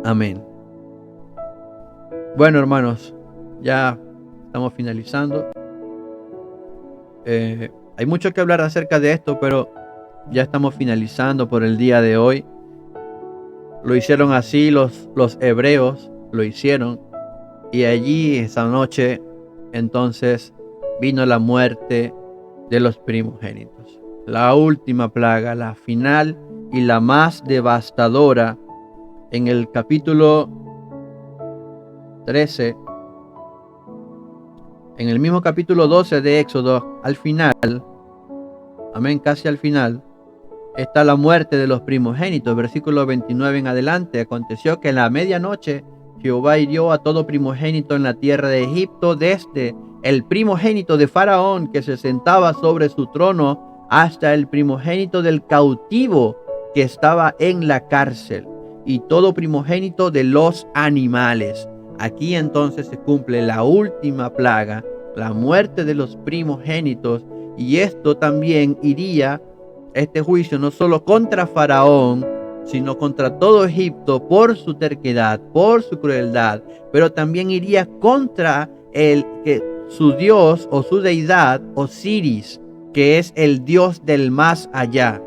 Amén. Bueno, hermanos, ya estamos finalizando. Hay mucho que hablar acerca de esto, pero ya estamos finalizando por el día de hoy. Lo hicieron así los hebreos, lo hicieron. Y allí esa noche, entonces, vino la muerte de los primogénitos. La última plaga, la final y la más devastadora. En el capítulo 13, en el mismo capítulo 12 de Éxodo, al final, amén, casi al final, está la muerte de los primogénitos. Versículo 29 en adelante. Aconteció que en la medianoche Jehová hirió a todo primogénito en la tierra de Egipto, desde el primogénito de Faraón que se sentaba sobre su trono, hasta el primogénito del cautivo que estaba en la cárcel, y todo primogénito de los animales. Aquí entonces se cumple la última plaga, la muerte de los primogénitos, y esto también iría, este juicio, no solo contra Faraón, sino contra todo Egipto por su terquedad, por su crueldad, pero también iría contra su dios o su deidad Osiris, que es el dios del más allá,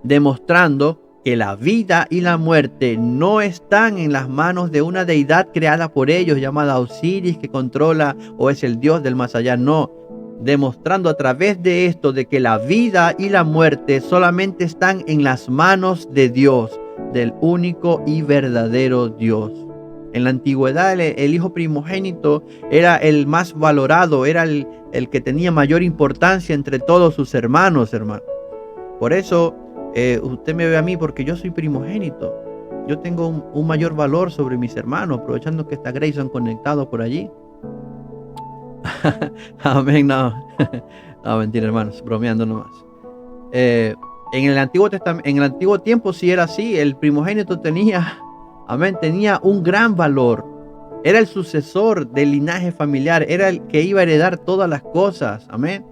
demostrando que la vida y la muerte no están en las manos de una deidad creada por ellos llamada Osiris, que controla o es el dios del más allá. No, demostrando a través de esto de que la vida y la muerte solamente están en las manos de Dios, del único y verdadero Dios. En la antigüedad el hijo primogénito era el más valorado, era el que tenía mayor importancia entre todos sus hermanos. Por eso usted me ve a mí, porque yo soy primogénito. Yo tengo un mayor valor sobre mis hermanos, aprovechando que está Grayson conectado por allí. Amén, no. No, mentira, hermanos, bromeando nomás. En el antiguo tiempo sí era así. El primogénito tenía un gran valor. Era el sucesor del linaje familiar, era el que iba a heredar todas las cosas. Amén.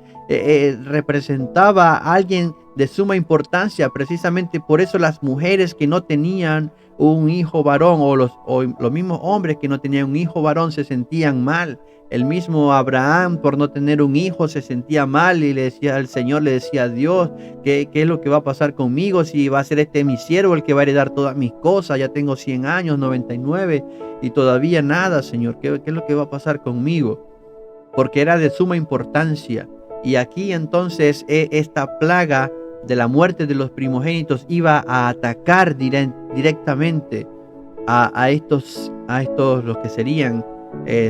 Representaba a alguien de suma importancia. Precisamente por eso las mujeres que no tenían un hijo varón, o los mismos hombres que no tenían un hijo varón, se sentían mal. El mismo Abraham, por no tener un hijo, se sentía mal y le decía al Señor, le decía a Dios, ¿qué es lo que va a pasar conmigo? Si va a ser mi siervo el que va a heredar todas mis cosas. Ya tengo 100 años, 99, y todavía nada, Señor. ¿Qué es lo que va a pasar conmigo? Porque era de suma importancia. Y aquí entonces esta plaga de la muerte de los primogénitos iba a atacar directamente a estos los que serían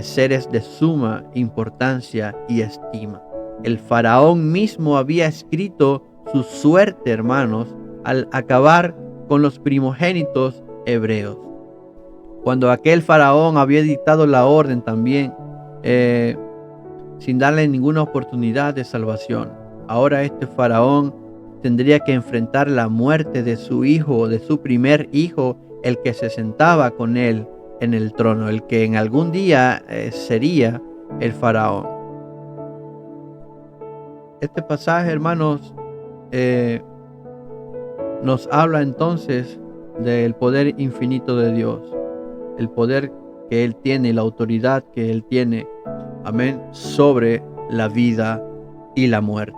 seres de suma importancia y estima. El faraón mismo había escrito su suerte, hermanos, al acabar con los primogénitos hebreos. Cuando aquel faraón había dictado la orden también, sin darle ninguna oportunidad de salvación. Ahora este faraón tendría que enfrentar la muerte de su hijo, de su primer hijo, el que se sentaba con él en el trono, el que en algún día sería el faraón. Este pasaje, hermanos, nos habla entonces del poder infinito de Dios, el poder que Él tiene y la autoridad que Él tiene, amén, sobre la vida y la muerte.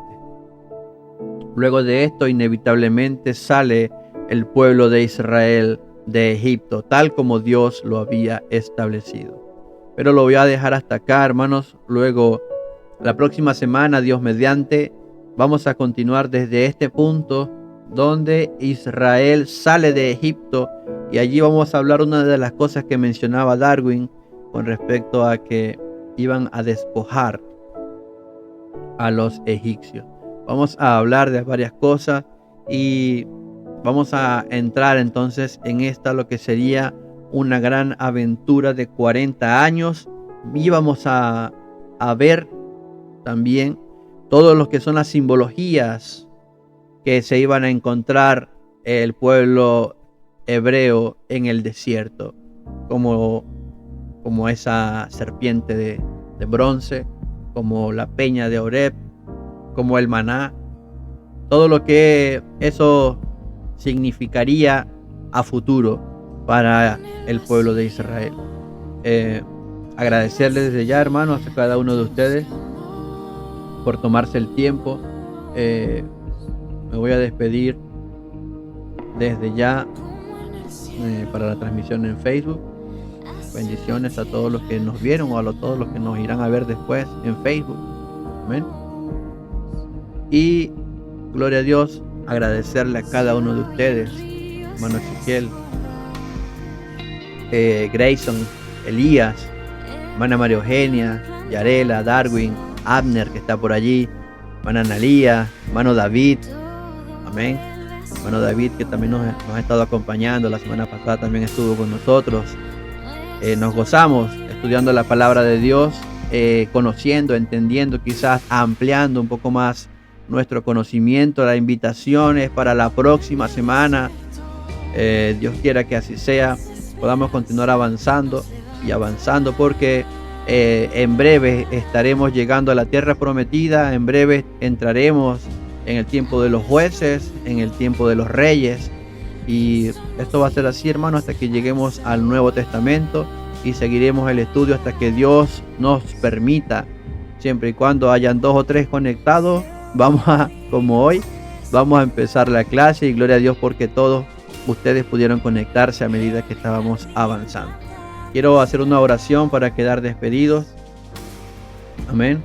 Luego de esto, inevitablemente sale el pueblo de Israel de Egipto, tal como Dios lo había establecido. Pero lo voy a dejar hasta acá, hermanos. Luego, la próxima semana, Dios mediante, vamos a continuar desde este punto donde Israel sale de Egipto, y allí vamos a hablar una de las cosas que mencionaba Darwin con respecto a que iban a despojar a los egipcios. Vamos a hablar de varias cosas y vamos a entrar entonces en esta, lo que sería una gran aventura de 40 años. Y vamos a ver también todo lo que son las simbologías que se iban a encontrar el pueblo hebreo en el desierto, como esa serpiente de bronce, como la peña de Oreb, como el maná, todo lo que eso significaría a futuro para el pueblo de Israel. Agradecerles desde ya, hermanos, a cada uno de ustedes por tomarse el tiempo. Me voy a despedir desde ya para la transmisión en Facebook. Bendiciones a todos los que nos vieron o a todos los que nos irán a ver después en Facebook. Amén. Y gloria a Dios, agradecerle a cada uno de ustedes, hermano Ezequiel, Grayson, Elías, hermana María Eugenia, Yarela, Darwin, Abner, que está por allí, hermana Analía, hermano David, amén, hermano David, que también nos ha estado acompañando. La semana pasada también estuvo con nosotros. Nos gozamos estudiando la palabra de Dios, conociendo, entendiendo, quizás ampliando un poco más nuestro conocimiento. La invitación es para la próxima semana. Dios quiera que así sea, podamos continuar avanzando y avanzando, porque en breve estaremos llegando a la tierra prometida. En breve entraremos en el tiempo de los jueces, en el tiempo de los reyes, y esto va a ser así, hermano, hasta que lleguemos al Nuevo Testamento, y seguiremos el estudio hasta que Dios nos permita, siempre y cuando hayan 2 o 3 conectados. Como hoy, vamos a empezar la clase, y gloria a Dios porque todos ustedes pudieron conectarse a medida que estábamos avanzando. Quiero hacer una oración para quedar despedidos. Amén.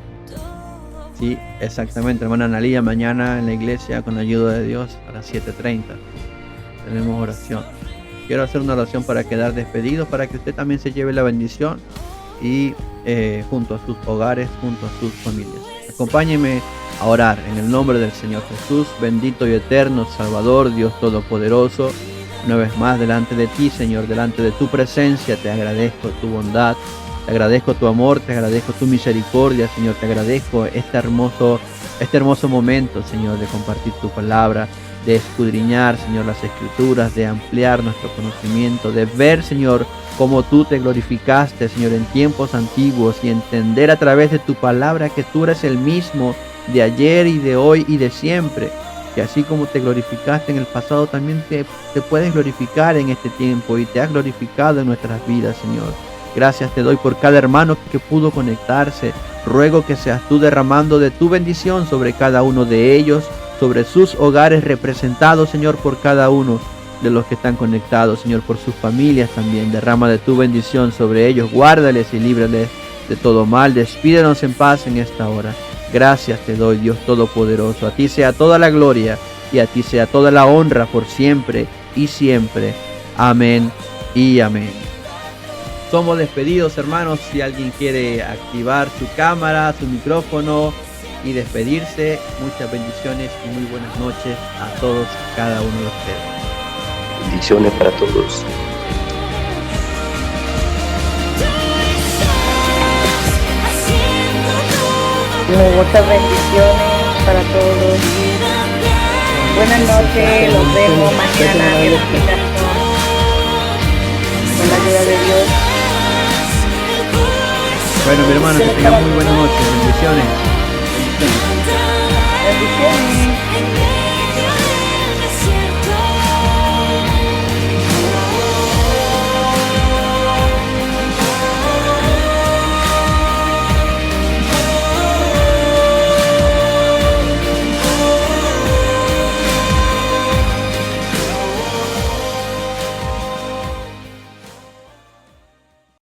Sí, exactamente, hermana Analía, mañana en la iglesia, con la ayuda de Dios, a las 7:30 tenemos oración. Quiero hacer una oración para quedar despedidos, para que usted también se lleve la bendición, y junto a sus hogares, junto a sus familias. Acompáñeme a orar en el nombre del Señor Jesús, bendito y eterno Salvador, Dios Todopoderoso. Una vez más delante de ti, Señor, delante de tu presencia, te agradezco tu bondad, te agradezco tu amor, te agradezco tu misericordia, Señor. Te agradezco este hermoso momento, Señor, de compartir tu palabra, de escudriñar, Señor, las escrituras, de ampliar nuestro conocimiento, de ver, Señor, cómo tú te glorificaste, Señor, en tiempos antiguos, y entender a través de tu palabra que tú eres el mismo de ayer y de hoy y de siempre, que así como te glorificaste en el pasado, también te puedes glorificar en este tiempo, y te has glorificado en nuestras vidas, Señor. Gracias te doy por cada hermano que pudo conectarse. Ruego que seas tú derramando de tu bendición sobre cada uno de ellos, sobre sus hogares representados, Señor, por cada uno de los que están conectados, Señor, por sus familias también. Derrama de tu bendición sobre ellos, guárdales y líbrales de todo mal. Despídenos en paz en esta hora. Gracias te doy, Dios Todopoderoso. A ti sea toda la gloria y a ti sea toda la honra por siempre y siempre. Amén y amén. Somos despedidos, hermanos. Si alguien quiere activar su cámara, su micrófono y despedirse, muchas bendiciones y muy buenas noches a todos y cada uno de ustedes. Bendiciones para todos. Muchas bendiciones para todos. Buenas noches, los vemos mañana en la invitación. Con la ayuda de Dios. Bueno, mi hermano, que tengan muy buenas noches. Bendiciones. Bendiciones.